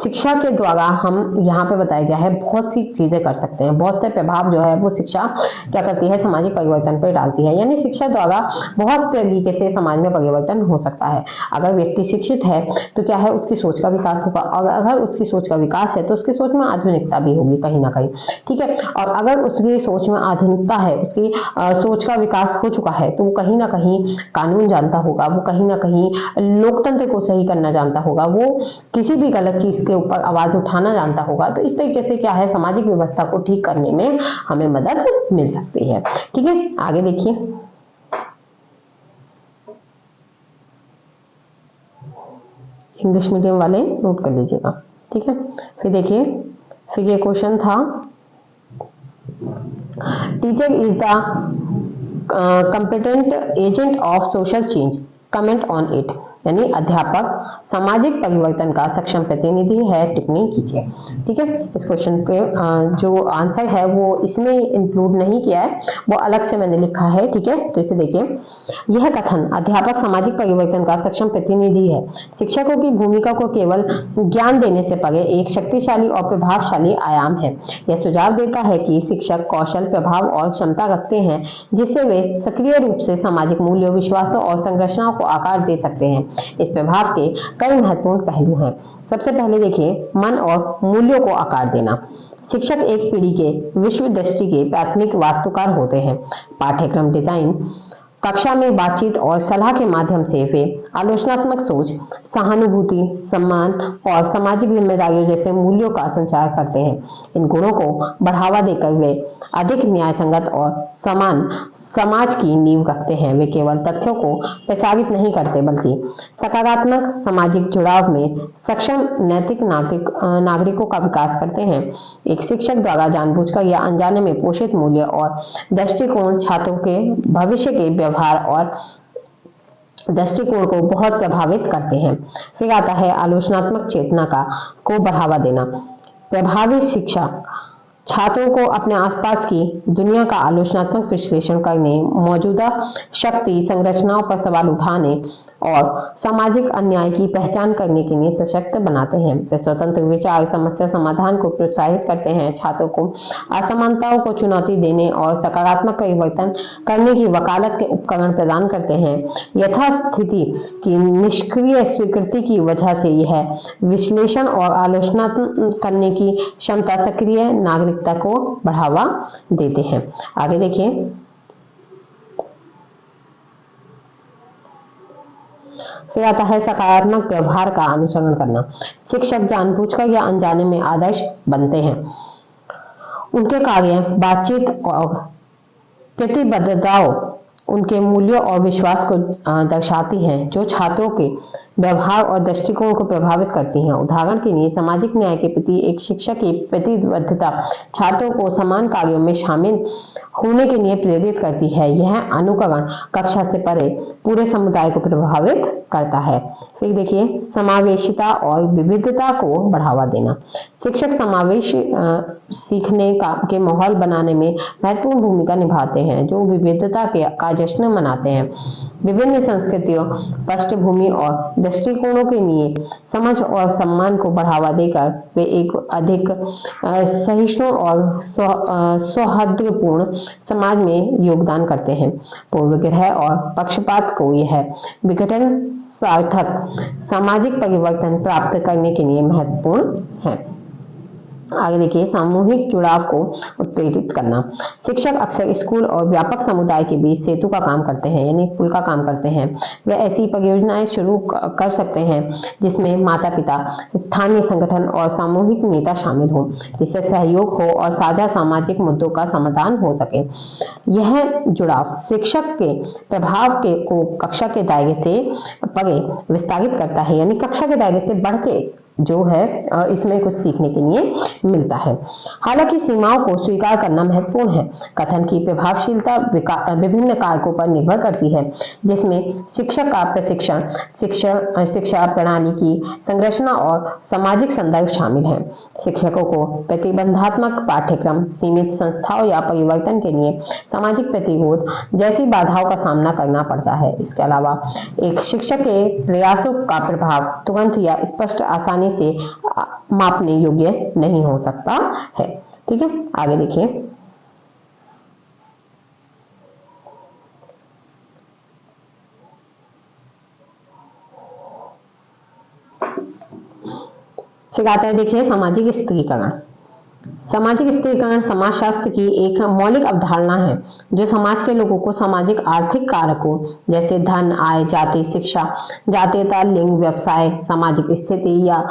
शिक्षा के द्वारा हम यहाँ पे बताया गया है बहुत सी चीजें कर सकते हैं, बहुत से प्रभाव जो है वो शिक्षा क्या करती है, सामाजिक परिवर्तन पर डालती है। यानी शिक्षा द्वारा बहुत तरीके से समाज में परिवर्तन हो सकता है। अगर व्यक्ति शिक्षित है तो क्या है, उसकी सोच का विकास होगा, और अगर उसकी सोच का विकास है तो उसकी सोच में आधुनिकता भी होगी कहीं ना कहीं, ठीक है। और अगर उसकी सोच में आधुनिकता है, उसकी सोच का विकास हो चुका है, तो वो कहीं ना कहीं कानून जानता होगा, वो कहीं ना कहीं लोकतंत्र को सही करना जानता होगा, वो किसी भी गलत चीज के ऊपर आवाज उठाना जानता होगा। तो इस तरीके से क्या है, सामाजिक व्यवस्था को ठीक करने में हमें मदद मिल सकती है। ठीक है, आगे देखिए। इंग्लिश मीडियम वाले नोट कर लीजिएगा, ठीक है। फिर देखिए, फिर ये क्वेश्चन था, teacher is the competent agent of social change, comment on it. यानी अध्यापक सामाजिक परिवर्तन का सक्षम प्रतिनिधि है, टिप्पणी कीजिए। ठीक है, इस क्वेश्चन के जो आंसर है वो इसमें इंक्लूड नहीं किया है, वो अलग से मैंने लिखा है। ठीक है, तो इसे देखिए, यह कथन अध्यापक सामाजिक परिवर्तन का सक्षम प्रतिनिधि है, शिक्षकों की भूमिका को केवल ज्ञान देने से परे एक शक्तिशाली और प्रभावशाली आयाम है। यह सुझाव देता है कि शिक्षक कौशल, प्रभाव और क्षमता रखते हैं जिससे वे सक्रिय रूप से सामाजिक मूल्यों, विश्वासों और संरचनाओं को आकार दे सकते हैं। इस प्रभाव के कई महत्वपूर्ण पहलू हैं। सबसे पहले देखिए, मन और मूल्यों को आकार देना। शिक्षक एक पीढ़ी के विश्व दृष्टि के प्राथमिक वास्तुकार होते हैं। पाठ्यक्रम डिजाइन, कक्षा में बातचीत और सलाह के माध्यम से वे आलोचनात्मक सोच, सहानुभूति, सम्मान और सामाजिक जिम्मेदारियों जैसे मूल्यों का संचार करते हैं। इन गुणों को बढ़ावा देकर वे अधिक न्याय संगत और समान समाज की नींव रखते हैं। वे केवल तथ्यों को प्रसारित नहीं करते, बल्कि सकारात्मक सामाजिक जुड़ाव में सक्षम नैतिक नागरिकों का विकास करते हैं। एक शिक्षक द्वारा जानबूझकर या अनजाने में पोषित मूल्य और दृष्टिकोण छात्रों के भविष्य के व्यवहार और दृष्टिकोण को बहुत प्रभावित करते हैं। फिर आता है आलोचनात्मक चेतना को बढ़ावा देना। प्रभावी शिक्षा छात्रों को अपने आसपास की दुनिया का आलोचनात्मक विश्लेषण करने, मौजूदा शक्ति संरचनाओं पर सवाल उठाने और सामाजिक अन्याय की पहचान करने के लिए सशक्त बनाते हैं। वे स्वतंत्र विचार, समस्या समाधान को प्रोत्साहित करते हैं, छात्रों को असमानताओं को चुनौती देने और सकारात्मक परिवर्तन करने की वकालत के उपकरण प्रदान करते हैं। यथास्थिति की निष्क्रिय स्वीकृति की वजह से यह विश्लेषण और आलोचना करने की क्षमता सक्रिय नागरिकता को बढ़ावा देते हैं। आगे देखिए, फिर आता है सकारात्मक व्यवहार का अनुसरण करना। शिक्षक जानबूझकर या अनजाने में आदर्श बनते हैं। उनके कार्य, बातचीत और प्रतिबद्धताओं उनके मूल्यों और विश्वास को दर्शाती हैं, जो छात्रों के व्यवहार और दृष्टिकोण को प्रभावित करती हैं। उदाहरण के लिए, सामाजिक न्याय के प्रति एक शिक्षक की प्रतिबद्धता छात्रों को समान कार्यों में शामिल होने के लिए प्रेरित करती है। यह अनुकरण कक्षा से परे पूरे समुदाय को प्रभावित करता है। फिर देखिए, समावेशिता और विविधता को बढ़ावा देना। शिक्षक समावेश सीखने के माहौल बनाने में महत्वपूर्ण भूमिका निभाते हैं, जो विविधता का जश्न मनाते हैं। विभिन्न संस्कृतियों, पृष्ठभूमि और दृष्टिकोणों के लिए समझ और सम्मान को बढ़ावा देकर वे एक अधिक सहिष्णु और सौहार्दपूर्ण समाज में योगदान करते हैं। पूर्वाग्रह और पक्षपात को यह विघटन सार्थक सामाजिक परिवर्तन प्राप्त करने के लिए महत्वपूर्ण है। आगे देखिए, सामूहिक जुड़ाव को उत्प्रेरित करना। शिक्षक अक्सर स्कूल और व्यापक समुदाय के बीच सेतु का काम करते हैं, यानी पुल का काम करते हैं। वे ऐसी परियोजनाएं शुरू कर सकते हैं जिसमें माता पिता, स्थानीय संगठन और सामूहिक नेता शामिल हो, जिससे सहयोग हो और साझा सामाजिक मुद्दों का समाधान हो सके। यह जुड़ाव शिक्षक के प्रभाव को कक्षा के दायरे से परे विस्तारित करता है, यानी कक्षा के दायरे से बढ़ के जो है इसमें कुछ सीखने के लिए मिलता है। हालांकि सीमाओं को स्वीकार करना महत्वपूर्ण है। कथन की प्रभावशीलता विभिन्न कारकों पर निर्भर करती है, जिसमें शिक्षक का प्रशिक्षण, शिक्षा प्रणाली की संरचना और सामाजिक संदर्भ शामिल है। शिक्षकों को प्रतिबंधात्मक पाठ्यक्रम, सीमित संस्थाओं या परिवर्तन के लिए सामाजिक प्रतिरोध जैसी बाधाओं का सामना करना पड़ता है। इसके अलावा एक शिक्षक के प्रयासों का प्रभाव तुरंत या स्पष्ट आसानी से मापने योग्य नहीं हो सकता है। ठीक है, आगे देखिए। फिर आता है देखिए सामाजिक स्त्रीकरण। सामाजिक स्त्रीकरण समाजशास्त्र की एक मौलिक अवधारणा है जो समाज के लोगों को सामाजिक आर्थिक कारकों जैसे धन, आय, जाति, शिक्षा, जातीयता, लिंग, व्यवसाय, सामाजिक स्थिति या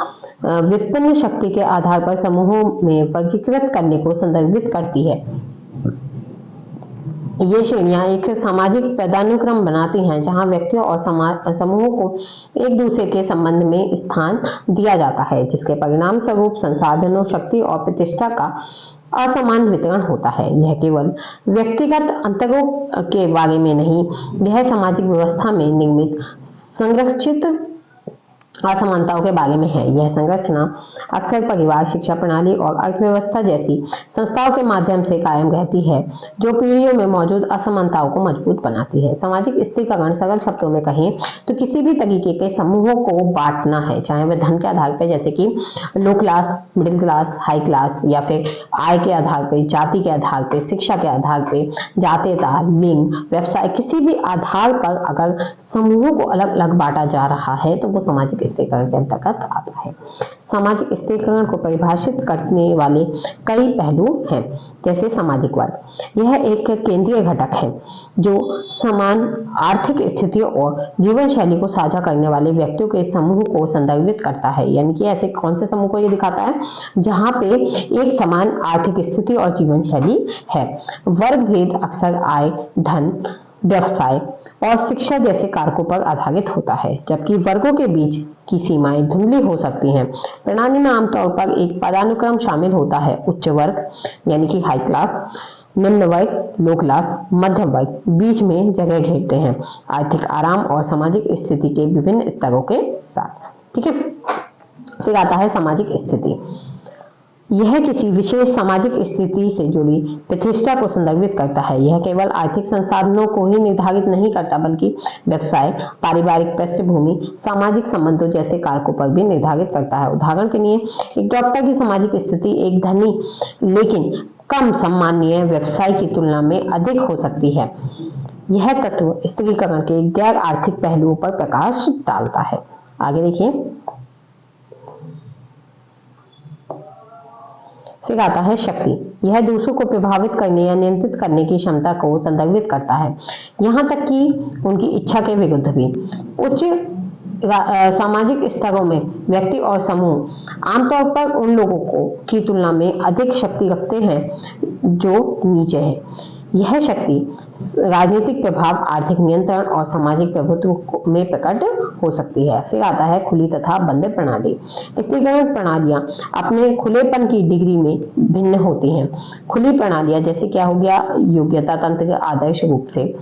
विपन्न शक्ति के आधार पर समूहों में वर्गीकृत करने को संदर्भित करती है। ये श्रेणियां एक सामाजिक पदानुक्रम बनाती हैं जहां व्यक्तियों और समूहों को एक दूसरे के संबंध में स्थान दिया जाता है, जिसके परिणाम स्वरूप संसाधनों, शक्ति और प्रतिष्ठा का असमान वितरण होता है। यह केवल व्यक्तिगत अंतरों के बारे में नहीं, यह सामाजिक व्यवस्था में निर्मित संरक्षित असमानताओं के बारे में है। यह संरचना अक्सर परिवार, शिक्षा प्रणाली और अर्थव्यवस्था जैसी संस्थाओं के माध्यम से कायम रहती है, जो पीढ़ियों में मौजूद असमानताओं को मजबूत बनाती है। सामाजिक स्त्रीकरण सरल शब्दों में कहें तो किसी भी तरीके के समूहों को बांटना है, चाहे वह धन के आधार पर जैसे कि low class, middle class, high class, या फिर आय के आधार पर, जाति के आधार पर, शिक्षा के आधार पर, जातीयता, लिंग, व्यवसाय, किसी भी आधार पर अगर समूहों को अलग अलग बांटा जा रहा है तो वो सामाजिक स्त्रीकरण के अंतर्गत आता है। सामाजिक स्त्रीकरण को परिभाषित करने वाले कई पहलू हैं, जैसे सामाजिक वर्ग। यह एक केंद्रीय घटक है जो समान आर्थिक स्थितियों और जीवन शैली को साझा करने वाले व्यक्तियों के समूह को संदर्भित करता है। यानी कि ऐसे कौन से समूह को ये दिखाता है जहां पे एक समान आर्थिक स्थिति और जीवन शैली है। वर्ग भेद अक्सर आय, धन, व्यवसाय और शिक्षा जैसे कारकों पर आधारित होता है, जबकि वर्गों के बीच की सीमाएं धुंधली हो सकती हैं। प्रणाली में आमतौर पर एक पदानुक्रम शामिल होता है। उच्च वर्ग यानी कि हाई क्लास, निम्न वर्ग, लो क्लास, मध्यम वर्ग बीच में जगह घेरते हैं, आर्थिक आराम और सामाजिक स्थिति के विभिन्न स्तरों के साथ। ठीक है, फिर आता है सामाजिक स्थिति। यह किसी विशेष सामाजिक स्थिति से जुड़ी प्रतिष्ठा को संदर्भित करता है। यह केवल आर्थिक संसाधनों को ही निर्धारित नहीं करता, बल्कि व्यवसाय, पारिवारिक पृष्ठभूमि, सामाजिक संबंधों जैसे कारकों पर भी निर्धारित करता है। उदाहरण के लिए, एक डॉक्टर की सामाजिक स्थिति एक धनी लेकिन कम सम्मानीय व्यवसाय की तुलना में अधिक हो सकती है। यह तत्व स्त्रीकरण के गैर आर्थिक पहलुओं पर प्रकाश डालता है। आगे देखिए। फिर आता है शक्ति। यह दूसरों को प्रभावित करने या नियंत्रित करने की क्षमता को संदर्भित करता है, यहाँ तक कि उनकी इच्छा के विरुद्ध भी। उच्च सामाजिक स्तरों में व्यक्ति और समूह आमतौर पर उन लोगों को की तुलना में अधिक शक्ति रखते हैं जो नीचे है। यह शक्ति राजनीतिक प्रभाव, आर्थिक नियंत्रण और सामाजिक प्रभुत्व में प्रकट हो सकती है। फिर आता है खुली तथा बंद प्रणाली। स्त्रीकरण प्रणालियां अपने खुलेपन की डिग्री में भिन्न होती हैं। खुली प्रणालियां जैसे क्या हो गया, योग्यता तंत्र, आदर्श रूप से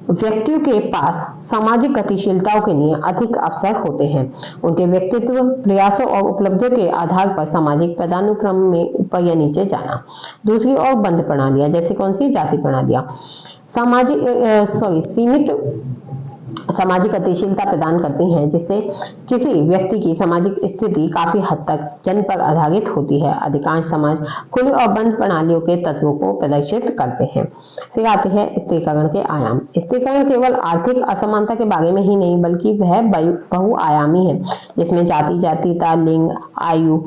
व्यक्तियों के पास सामाजिक गतिशीलताओं के लिए अधिक अवसर होते हैं। उनके व्यक्तित्व, प्रयासों और उपलब्धियों के आधार पर सामाजिक पदानुक्रम में ऊपर या नीचे जाना। दूसरी ओर बंद प्रणालियां जैसे कौन सी, जाति प्रणालियां सीमित सामाजिक गतिशीलता प्रदान करती हैं, जिससे किसी व्यक्ति की सामाजिक स्थिति काफी हद तक जन्म पर आधारित होती है। अधिकांश समाज खुली और बंद प्रणालियों के तत्वों को प्रदर्शित करते हैं। फिर आते हैं स्त्रीकरण के आयाम। स्त्रीकरण केवल आर्थिक असमानता के बारे में ही नहीं, बल्कि वह बहुआयामी है, जिसमें जाति, जातीयता, लिंग, आयु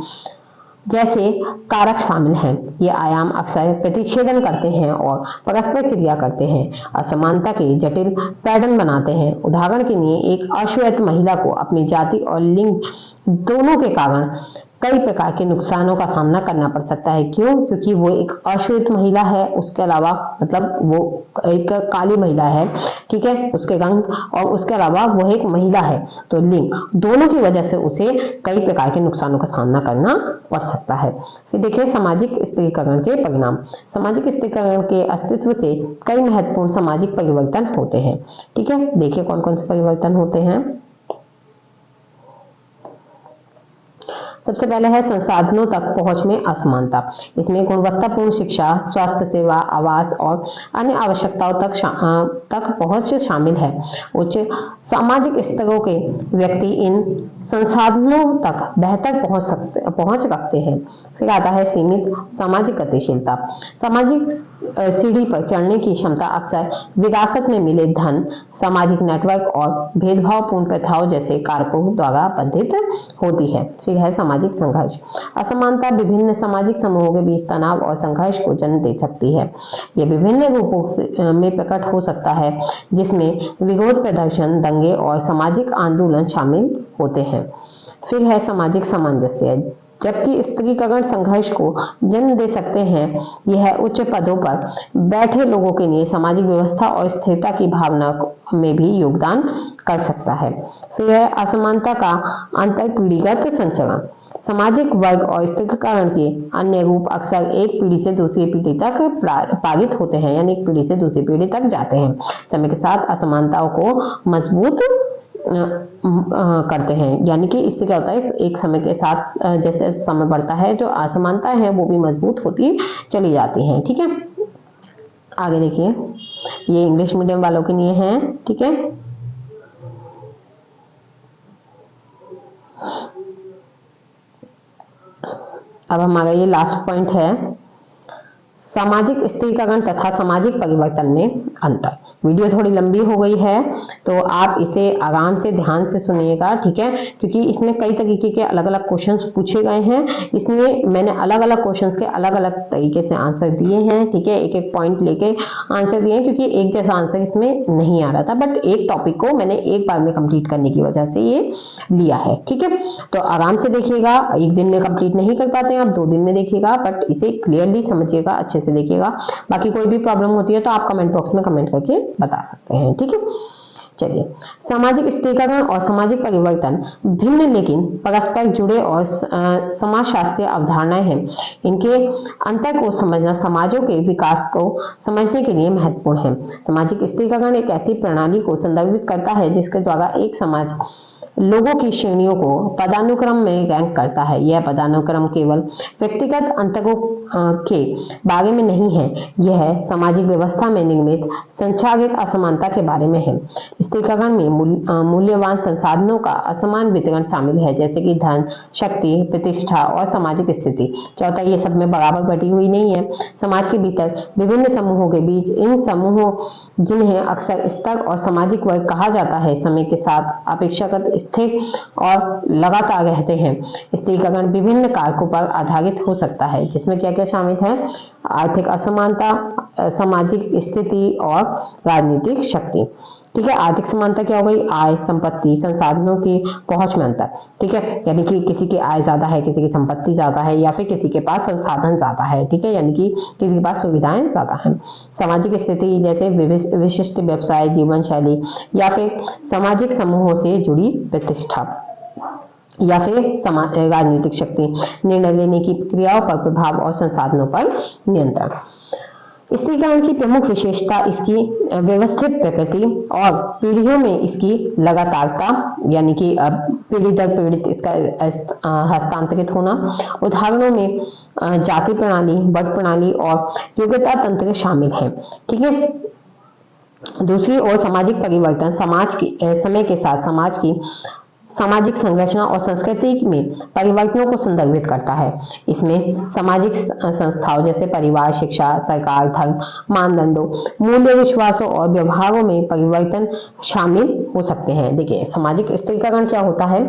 जैसे कारक शामिल हैं। ये आयाम अक्सर प्रतिच्छेदन करते हैं और परस्पर क्रिया करते हैं, असमानता के जटिल पैटर्न बनाते हैं। उदाहरण के लिए, एक अश्वेत महिला को अपनी जाति और लिंग दोनों के कारण कई प्रकार के नुकसानों का सामना करना पड़ सकता है। क्यों? क्योंकि वो एक अश्वेत महिला है, उसके अलावा मतलब वो एक काली महिला है, ठीक है, उसके रंग, और उसके अलावा वो एक महिला है, तो लिंग दोनों की वजह से उसे कई प्रकार के नुकसानों का सामना करना पड़ सकता है। फिर देखिए सामाजिक स्त्रीकरण के परिणाम। सामाजिक स्त्रीकरण के अस्तित्व से कई महत्वपूर्ण सामाजिक परिवर्तन होते हैं। ठीक है, देखिए कौन कौन से परिवर्तन होते हैं। सबसे पहले है संसाधनों तक पहुंच में असमानता। इसमें गुणवत्तापूर्ण शिक्षा, स्वास्थ्य सेवा, आवास और अन्य आवश्यकताओं तक पहुंच शामिल है। उच्च सामाजिक स्तरों के व्यक्ति इन संसाधनों तक बेहतर पहुंच रखते हैं। फिर आता है सीमित सामाजिक गतिशीलता। सामाजिक सीढ़ी पर चढ़ने की क्षमता अक्सर विरासत में मिले धन, सामाजिक नेटवर्क और भेदभावपूर्ण प्रथाओं जैसे कारकों द्वारा बंधित होती है। फिर है सामाजिक संघर्ष। असमानता विभिन्न सामाजिक समूहों के बीच तनाव और संघर्ष को जन्म दे सकती है। यह विभिन्न रूपों में प्रकट हो सकता है, जिसमें विरोध प्रदर्शन, दंगे और सामाजिक आंदोलन शामिल होते हैं। फिर है सामाजिक सामंजस्य। जबकि स्त्रीकरण संघर्ष को जन्म दे सकते हैं, यह उच्च पदों पर बैठे लोगों के लिए सामाजिक व्यवस्था और स्थिरता की भावना में भी योगदान कर सकता है। फिर है असमानता का अंतरपीढ़ीगत संचरण। सामाजिक वर्ग और स्त्रीकरण के अन्य रूप अक्सर एक पीढ़ी से दूसरी पीढ़ी तक पारित होते हैं, यानी एक पीढ़ी से दूसरी पीढ़ी तक जाते हैं। समय के साथ असमानताओं को मजबूत करते हैं, यानी कि इससे क्या होता है, एक समय के साथ जैसे समय बढ़ता है, जो असमानता है वो भी मजबूत होती चली जाती हैं। ठीक है, आगे देखिए, ये इंग्लिश मीडियम वालों के लिए है। ठीक है, अब हमारा ये लास्ट पॉइंट है, सामाजिक स्त्रीकरण तथा सामाजिक परिवर्तन में अंतर। वीडियो थोड़ी लंबी हो गई है, तो आप इसे आराम से ध्यान से सुनिएगा, ठीक है, क्योंकि इसमें कई तरीके के अलग अलग क्वेश्चंस पूछे गए हैं, इसलिए मैंने अलग अलग क्वेश्चंस के अलग अलग तरीके से आंसर दिए हैं। ठीक है, एक एक पॉइंट लेके आंसर दिए, क्योंकि एक जैसा आंसर इसमें नहीं आ रहा था, बट एक टॉपिक को मैंने एक बार में कंप्लीट करने की वजह से ये लिया है। ठीक है, तो आराम से देखिएगा, एक दिन में कंप्लीट नहीं कर पाते हैं आप, 2 दिन में देखिएगा, बट इसे क्लियरली समझिएगा, अच्छे से देखिएगा। बाकी कोई भी प्रॉब्लम होती है तो आप कमेंट बॉक्स में कमेंट करके बता सकते हैं। ठीक है, चलिए, सामाजिक स्त्रीकरण और सामाजिक परिवर्तन भिन्न लेकिन परस्पर जुड़े और समाजशास्त्रीय अवधारणाएं हैं। इनके अंतर को समझना समाजों के विकास को समझने के लिए महत्वपूर्ण है। सामाजिक स्त्रीकरण एक ऐसी प्रणाली को संदर्भित करता है जिसके द्वारा एक समाज लोगों की श्रेणियों को पदानुक्रम में रैंक करता है। यह पदानुक्रम केवल व्यक्तिगत अंतरों के बारे में नहीं है, यह सामाजिक व्यवस्था में निर्मित संचारित असमानता के बारे में है। स्त्रीकरण में मूल्यवान संसाधनों का असमान वितरण शामिल है, जैसे कि धन, शक्ति, प्रतिष्ठा और सामाजिक स्थिति। क्या होता है, ये सब में बराबर बटी हुई नहीं है। समाज के भीतर विभिन्न समूहों के बीच इन समूहों, जिन्हें अक्सर स्तर और सामाजिक वर्ग कहा जाता है, समय के साथ अपेक्षाकृत स्थिर और लगातार रहते हैं। स्त्रीकरण विभिन्न कारकों पर आधारित हो सकता है, जिसमें क्या क्या शामिल है, आर्थिक असमानता, सामाजिक स्थिति और राजनीतिक शक्ति। ठीक है, आर्थिक समानता क्या हो गई, आय, संपत्ति, संसाधनों की पहुंच में अंतर। ठीक है, यानी कि किसी की आय ज्यादा है, किसी की संपत्ति ज्यादा है, या फिर किसी के पास संसाधन ज्यादा है। ठीक है, यानी कि किसी के पास सुविधाएं ज्यादा हैं। सामाजिक स्थिति जैसे विशिष्ट व्यवसाय, जीवन शैली, या फिर सामाजिक समूहों से जुड़ी प्रतिष्ठा, या फिर राजनीतिक शक्ति, निर्णय लेने की प्रक्रियाओं पर प्रभाव और संसाधनों पर नियंत्रण। स्त्रीकरण की प्रमुख विशेषता इसकी व्यवस्थित प्रकृति और पीढ़ियों में इसकी लगातारता, यानी कि पीढ़ी दर पीढ़ी इसका हस्तांतरित होना। उदाहरणों में जाति प्रणाली, वर्ग प्रणाली और योग्यता तंत्र शामिल हैं। ठीक है, दूसरी ओर सामाजिक परिवर्तन समाज की समय के साथ समाज की सामाजिक संरचना और संस्कृति में परिवर्तनों को संदर्भित करता है। इसमें सामाजिक संस्थाओं जैसे परिवार, शिक्षा, सरकार, धर्म, मानदंडों, मूल्य, विश्वासों और व्यवहारों में परिवर्तन शामिल हो सकते हैं। देखिए, सामाजिक स्त्रीकरण क्या होता है?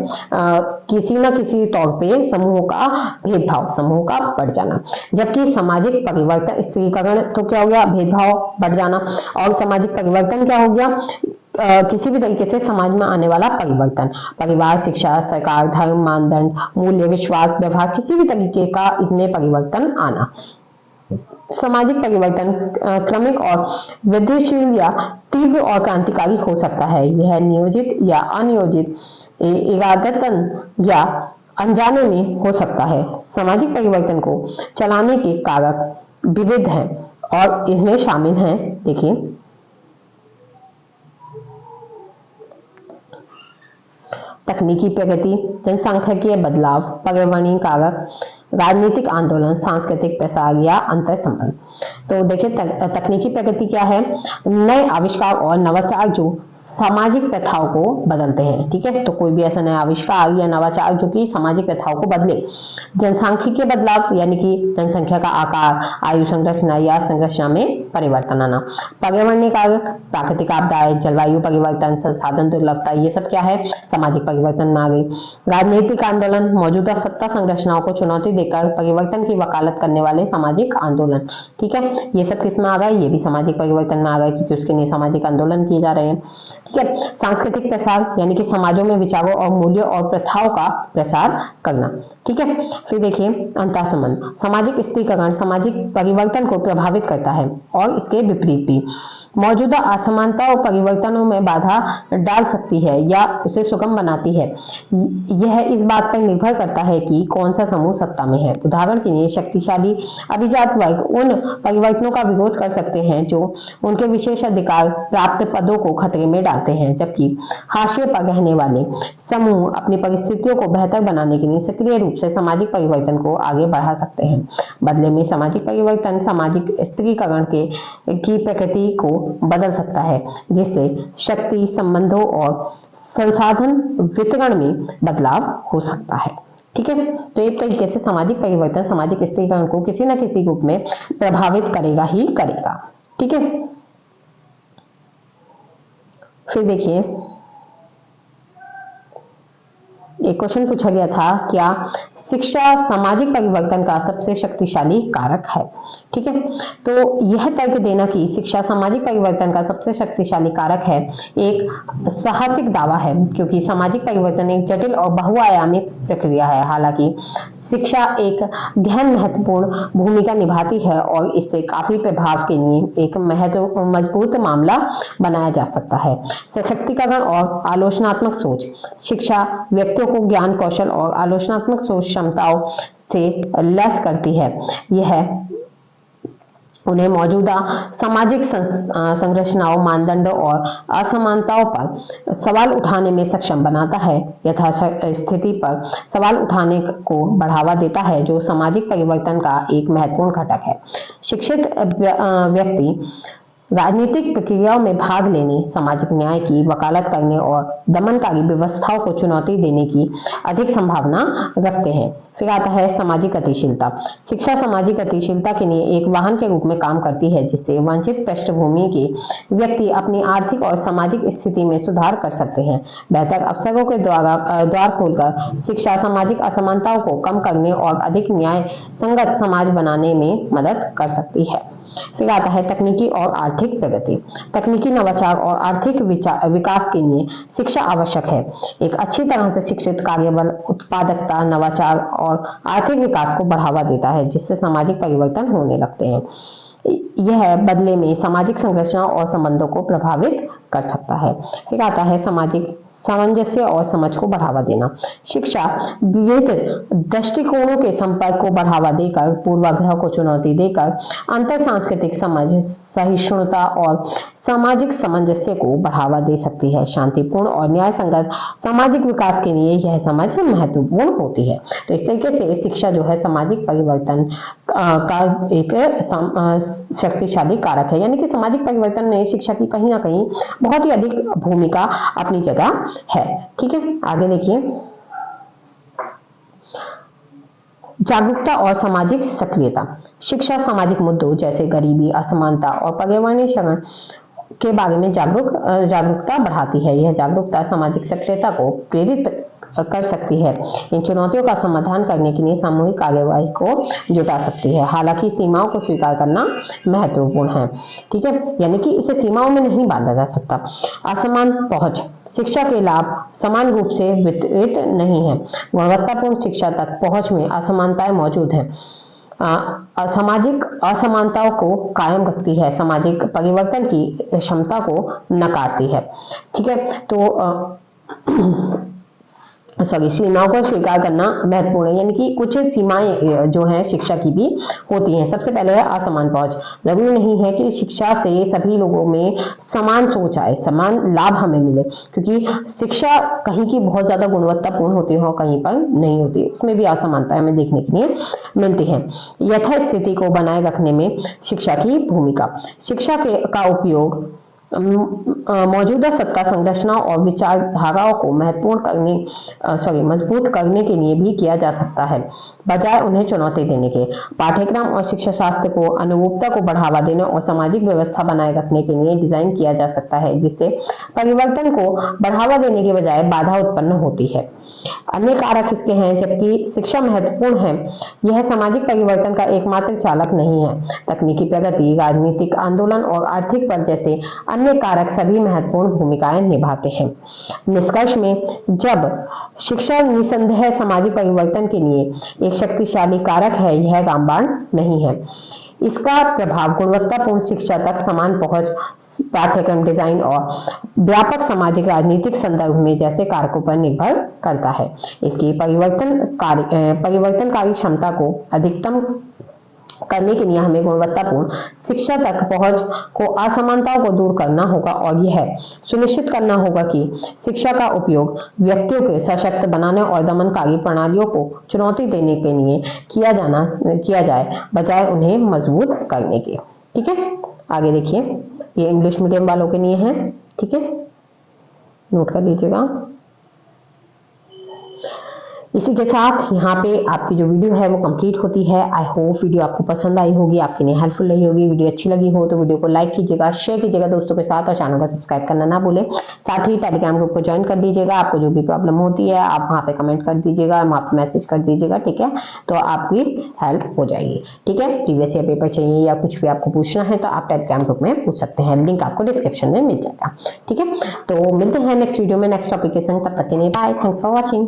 किसी न किसी तौर पे समूहों का भेदभाव, समूह का बढ़ जाना। जबकि सामाजिक परिवर्तन, स्त्रीकरण तो क्या हो गया? भेदभाव बढ़ जाना। और सामाजिक परिवर्तन क्या हो गया? किसी भी तरीके से समाज में आने वाला परिवर्तन, परिवार, शिक्षा, सरकार, धर्म, मानदंड, मूल्य, विश्वास, व्यवहार, किसी भी तरीके का इसमें परिवर्तन आना। सामाजिक परिवर्तन क्रमिक और वृद्धिशील या तीव्र और क्रांतिकारी हो सकता है। यह नियोजित या अनियोजित, इरादतन या अनजाने में हो सकता है। सामाजिक परिवर्तन को चलाने के कारक विविध हैं और इनमें शामिल हैं, देखिए, तकनीकी प्रगति, जनसांख्यिकीय बदलाव, पर्यावरणीय कारक, राजनीतिक आंदोलन, सांस्कृतिक प्रसार या अंतर संबंध। तो देखिए, तकनीकी प्रगति क्या है? नए आविष्कार और नवाचार जो सामाजिक प्रथाओं को बदलते हैं। ठीक है, तो कोई भी ऐसा नया आविष्कार या नवाचार जो कि सामाजिक प्रथाओं को बदले। जनसांख्यिकीय बदलाव यानी कि जनसंख्या का आकार, आयु संरचना या संरचना में परिवर्तन आना। पर्यावरणीय कारक, प्राकृतिक आपदाएं, जलवायु परिवर्तन, संसाधन दुर्लभता, ये सब क्या है? सामाजिक परिवर्तन में आ गई। राजनीतिक आंदोलन, मौजूदा सत्ता संरचनाओं को चुनौती देकर परिवर्तन की वकालत करने वाले सामाजिक आंदोलन। ठीक है, ये सब किस में आ गए? ये भी सामाजिक परिवर्तन में आ गए, क्योंकि उसके लिए सामाजिक आंदोलन किए जा रहे हैं। ठीक है, सांस्कृतिक प्रसार यानी कि समाजों में विचारों और मूल्यों और प्रथाओं का प्रसार करना। ठीक है, फिर देखिए अंतःसंबंध, सामाजिक स्त्रीकरण सामाजिक परिवर्तन को प्रभावित करता है और इसके विपरीत भी। मौजूदा असमानता और परिवर्तनों में बाधा डाल सकती है या उसे सुगम बनाती है। यह इस बात पर निर्भर करता है कि कौन सा समूह सत्ता में है। उदाहरण के लिए, शक्तिशाली अभिजात वर्ग उन परिवर्तनों का विरोध कर सकते हैं जो उनके विशेषाधिकार प्राप्त पदों को खतरे में डालते हैं, जबकि हाशिए पर रहने वाले समूह अपनी परिस्थितियों को बेहतर बनाने के लिए सक्रिय रूप से सामाजिक परिवर्तन को आगे बढ़ा सकते हैं। बदले में सामाजिक परिवर्तन सामाजिक स्त्रीकरण की प्रकृति को बदल सकता है, जिससे शक्ति, संबंधों और संसाधन वितरण में बदलाव हो सकता है। ठीक है, तो एक तरीके से सामाजिक परिवर्तन सामाजिक स्त्रीकरण को किसी न किसी रूप में प्रभावित करेगा ही करेगा। ठीक है, फिर देखिए, एक क्वेश्चन पूछा गया था, क्या शिक्षा सामाजिक परिवर्तन का सबसे शक्तिशाली कारक है? ठीक है, तो यह तर्क देना कि शिक्षा सामाजिक परिवर्तन का सबसे शक्तिशाली कारक है एक साहसिक दावा है, क्योंकि सामाजिक परिवर्तन एक जटिल और बहुआयामी प्रक्रिया है। हालांकि शिक्षा एक गहन महत्वपूर्ण भूमिका निभाती है और इससे काफी प्रभाव के लिए एक मजबूत मामला बनाया जा सकता है। सशक्तिकरण और आलोचनात्मक सोच, शिक्षा व्यक्तियों को ज्ञान, कौशल और आलोचनात्मक सोच क्षमताओं से लैस करती है। यह उन्हें मौजूदा सामाजिक संरचनाओं, मानदंडों और असमानताओं पर सवाल उठाने में सक्षम बनाता है, यथास्थिति पर सवाल उठाने को बढ़ावा देता है, जो सामाजिक परिवर्तन का एक महत्वपूर्ण घटक है। शिक्षित व्यक्ति राजनीतिक प्रक्रियाओं में भाग लेने, सामाजिक न्याय की वकालत करने और दमनकारी व्यवस्थाओं को चुनौती देने की अधिक संभावना रखते हैं। फिर आता है सामाजिक गतिशीलता। शिक्षा सामाजिक गतिशीलता के लिए एक वाहन के रूप में काम करती है, जिससे वंचित पृष्ठभूमि के व्यक्ति अपनी आर्थिक और सामाजिक स्थिति में सुधार कर सकते हैं। बेहतर अवसरों के द्वार खोलकर शिक्षा सामाजिक असमानताओं को कम करने और अधिक न्याय संगत समाज बनाने में मदद कर सकती है। फिर आता है तकनीकी और आर्थिक प्रगति। तकनीकी नवाचार और आर्थिक विकास के लिए शिक्षा आवश्यक है। एक अच्छी तरह से शिक्षित कार्यबल उत्पादकता, नवाचार और आर्थिक विकास को बढ़ावा देता है, जिससे सामाजिक परिवर्तन होने लगते हैं। यह बदले में सामाजिक संरचना और संबंधों को प्रभावित कर सकता है। फिर आता है सामाजिक सामंजस्य और समझ को बढ़ावा देना। शिक्षा विविध दृष्टिकोणों के संपर्क को बढ़ावा देकर, पूर्वाग्रह को चुनौती देकर अंतर सांस्कृतिक समझ, सहिष्णुता और सामाजिक सामंजस्य को बढ़ावा दे सकती है। शांतिपूर्ण और न्याय संगत सामाजिक विकास के लिए यह समझ महत्वपूर्ण होती है। तो इस तरीके से शिक्षा जो है सामाजिक परिवर्तन का एक शक्तिशाली कारक है। यानी कि सामाजिक परिवर्तन में शिक्षा की कहीं ना कहीं बहुत ही अधिक भूमिका अपनी जगह है। ठीक है, आगे देखिए, जागरूकता और सामाजिक सक्रियता। शिक्षा सामाजिक मुद्दों जैसे गरीबी, असमानता और पर्यावरणीय के बारे में जागरूकता बढ़ाती है। यह जागरूकता सामाजिक सक्रियता को प्रेरित कर सकती है। इन चुनौतियों का समाधान करने के लिए सामूहिक कार्यवाही को जुटा सकती है। हालांकि सीमाओं को स्वीकार करना महत्वपूर्ण है। ठीक है, यानी कि इसे सीमाओं में नहीं बांधा जा सकता। असमान पहुंच। शिक्षा के लाभ समान रूप से वितरित नहीं है। गुणवत्तापूर्ण शिक्षा तक पहुंच में असमानताएं मौजूद हैं। सामाजिक असमानताओं को कायम रखती है, सामाजिक परिवर्तन की क्षमता को नकारती है। ठीक है, तो सीमाओं को स्वीकार करना महत्वपूर्ण है। यानी कि कुछ सीमाएं जो है शिक्षा की भी होती हैं। सबसे पहले है असमान पहुंच। जरूरी नहीं है कि शिक्षा से सभी लोगों में समान सोच आए, समान लाभ हमें मिले, क्योंकि शिक्षा कहीं की बहुत ज्यादा गुणवत्तापूर्ण होती है और कहीं पर नहीं होती, उसमें भी असमानता हमें देखने के लिए मिलती है। यथास्थिति को बनाए रखने में शिक्षा की भूमिका। शिक्षा का उपयोग मौजूदा सत्ता संरचना और विचारधाराओं को मजबूत करने के लिए भी किया जा सकता है, बजाय उन्हें चुनौती देने के। पाठ्यक्रम और शिक्षा शास्त्र को अनुरूपता को बढ़ावा देने और सामाजिक व्यवस्था बनाए रखने के लिए डिजाइन किया जा सकता है, जिससे परिवर्तन को बढ़ावा देने के बजाय बाधा उत्पन्न होती है। अन्य कारक इसके हैं, जबकि शिक्षा महत्वपूर्ण है, यह सामाजिक परिवर्तन का एकमात्र चालक नहीं है। तकनीकी प्रगति, राजनीतिक आंदोलन और आर्थिक बल जैसे अन्य कारक सभी महत्वपूर्ण भूमिकाएं निभाते हैं। निष्कर्ष में, जब शिक्षा निसंदेह सामाजिक परिवर्तन के लिए एक शक्तिशाली कारक है, यह रामबाण नहीं है। इसका प्रभाव गुणवत्तापूर्ण शिक्षा तक समान पहुंच, पाठ्यक्रम डिजाइन और व्यापक सामाजिक राजनीतिक संदर्भ में जैसे कारकों पर निर्भर करता है। इसकी परिवर्तनकारी क्षमता को अधिकतम करने के लिए हमें गुणवत्तापूर्ण शिक्षा तक पहुंच को असमानताओं को दूर करना होगा और यह सुनिश्चित करना होगा कि शिक्षा का उपयोग व्यक्तियों को सशक्त बनाने और दमनकारी प्रणालियों को चुनौती देने के लिए किया जाए, बजाय उन्हें मजबूत करने के। ठीक है, आगे देखिए, ये इंग्लिश मीडियम वालों के लिए है। ठीक है, नोट कर लीजिएगा। इसी के साथ यहाँ पे आपकी जो वीडियो है वो कंप्लीट होती है। आई होप वीडियो आपको पसंद आई होगी, आपके लिए हेल्पफुल रही होगी। वीडियो अच्छी लगी हो तो वीडियो को लाइक कीजिएगा, शेयर कीजिएगा दोस्तों के साथ और चैनल को सब्सक्राइब करना ना भूलें। साथ ही टेलीग्राम ग्रुप को ज्वाइन कर दीजिएगा। आपको जो भी प्रॉब्लम होती है आप वहाँ पे कमेंट कर दीजिएगा, वहाँ पे मैसेज कर दीजिएगा। ठीक है, तो आपकी हेल्प हो जाएगी। ठीक है, प्रीवियस ईयर पेपर चाहिए या कुछ भी आपको पूछना है तो आप टेलीग्राम ग्रुप में पूछ सकते हैं, लिंक आपको डिस्क्रिप्शन में मिल जाएगा। ठीक है, तो मिलते हैं नेक्स्ट वीडियो में नेक्स्ट टॉपिक के संग। तब तक के लिए बाय, थैंक्स फॉर वॉचिंग।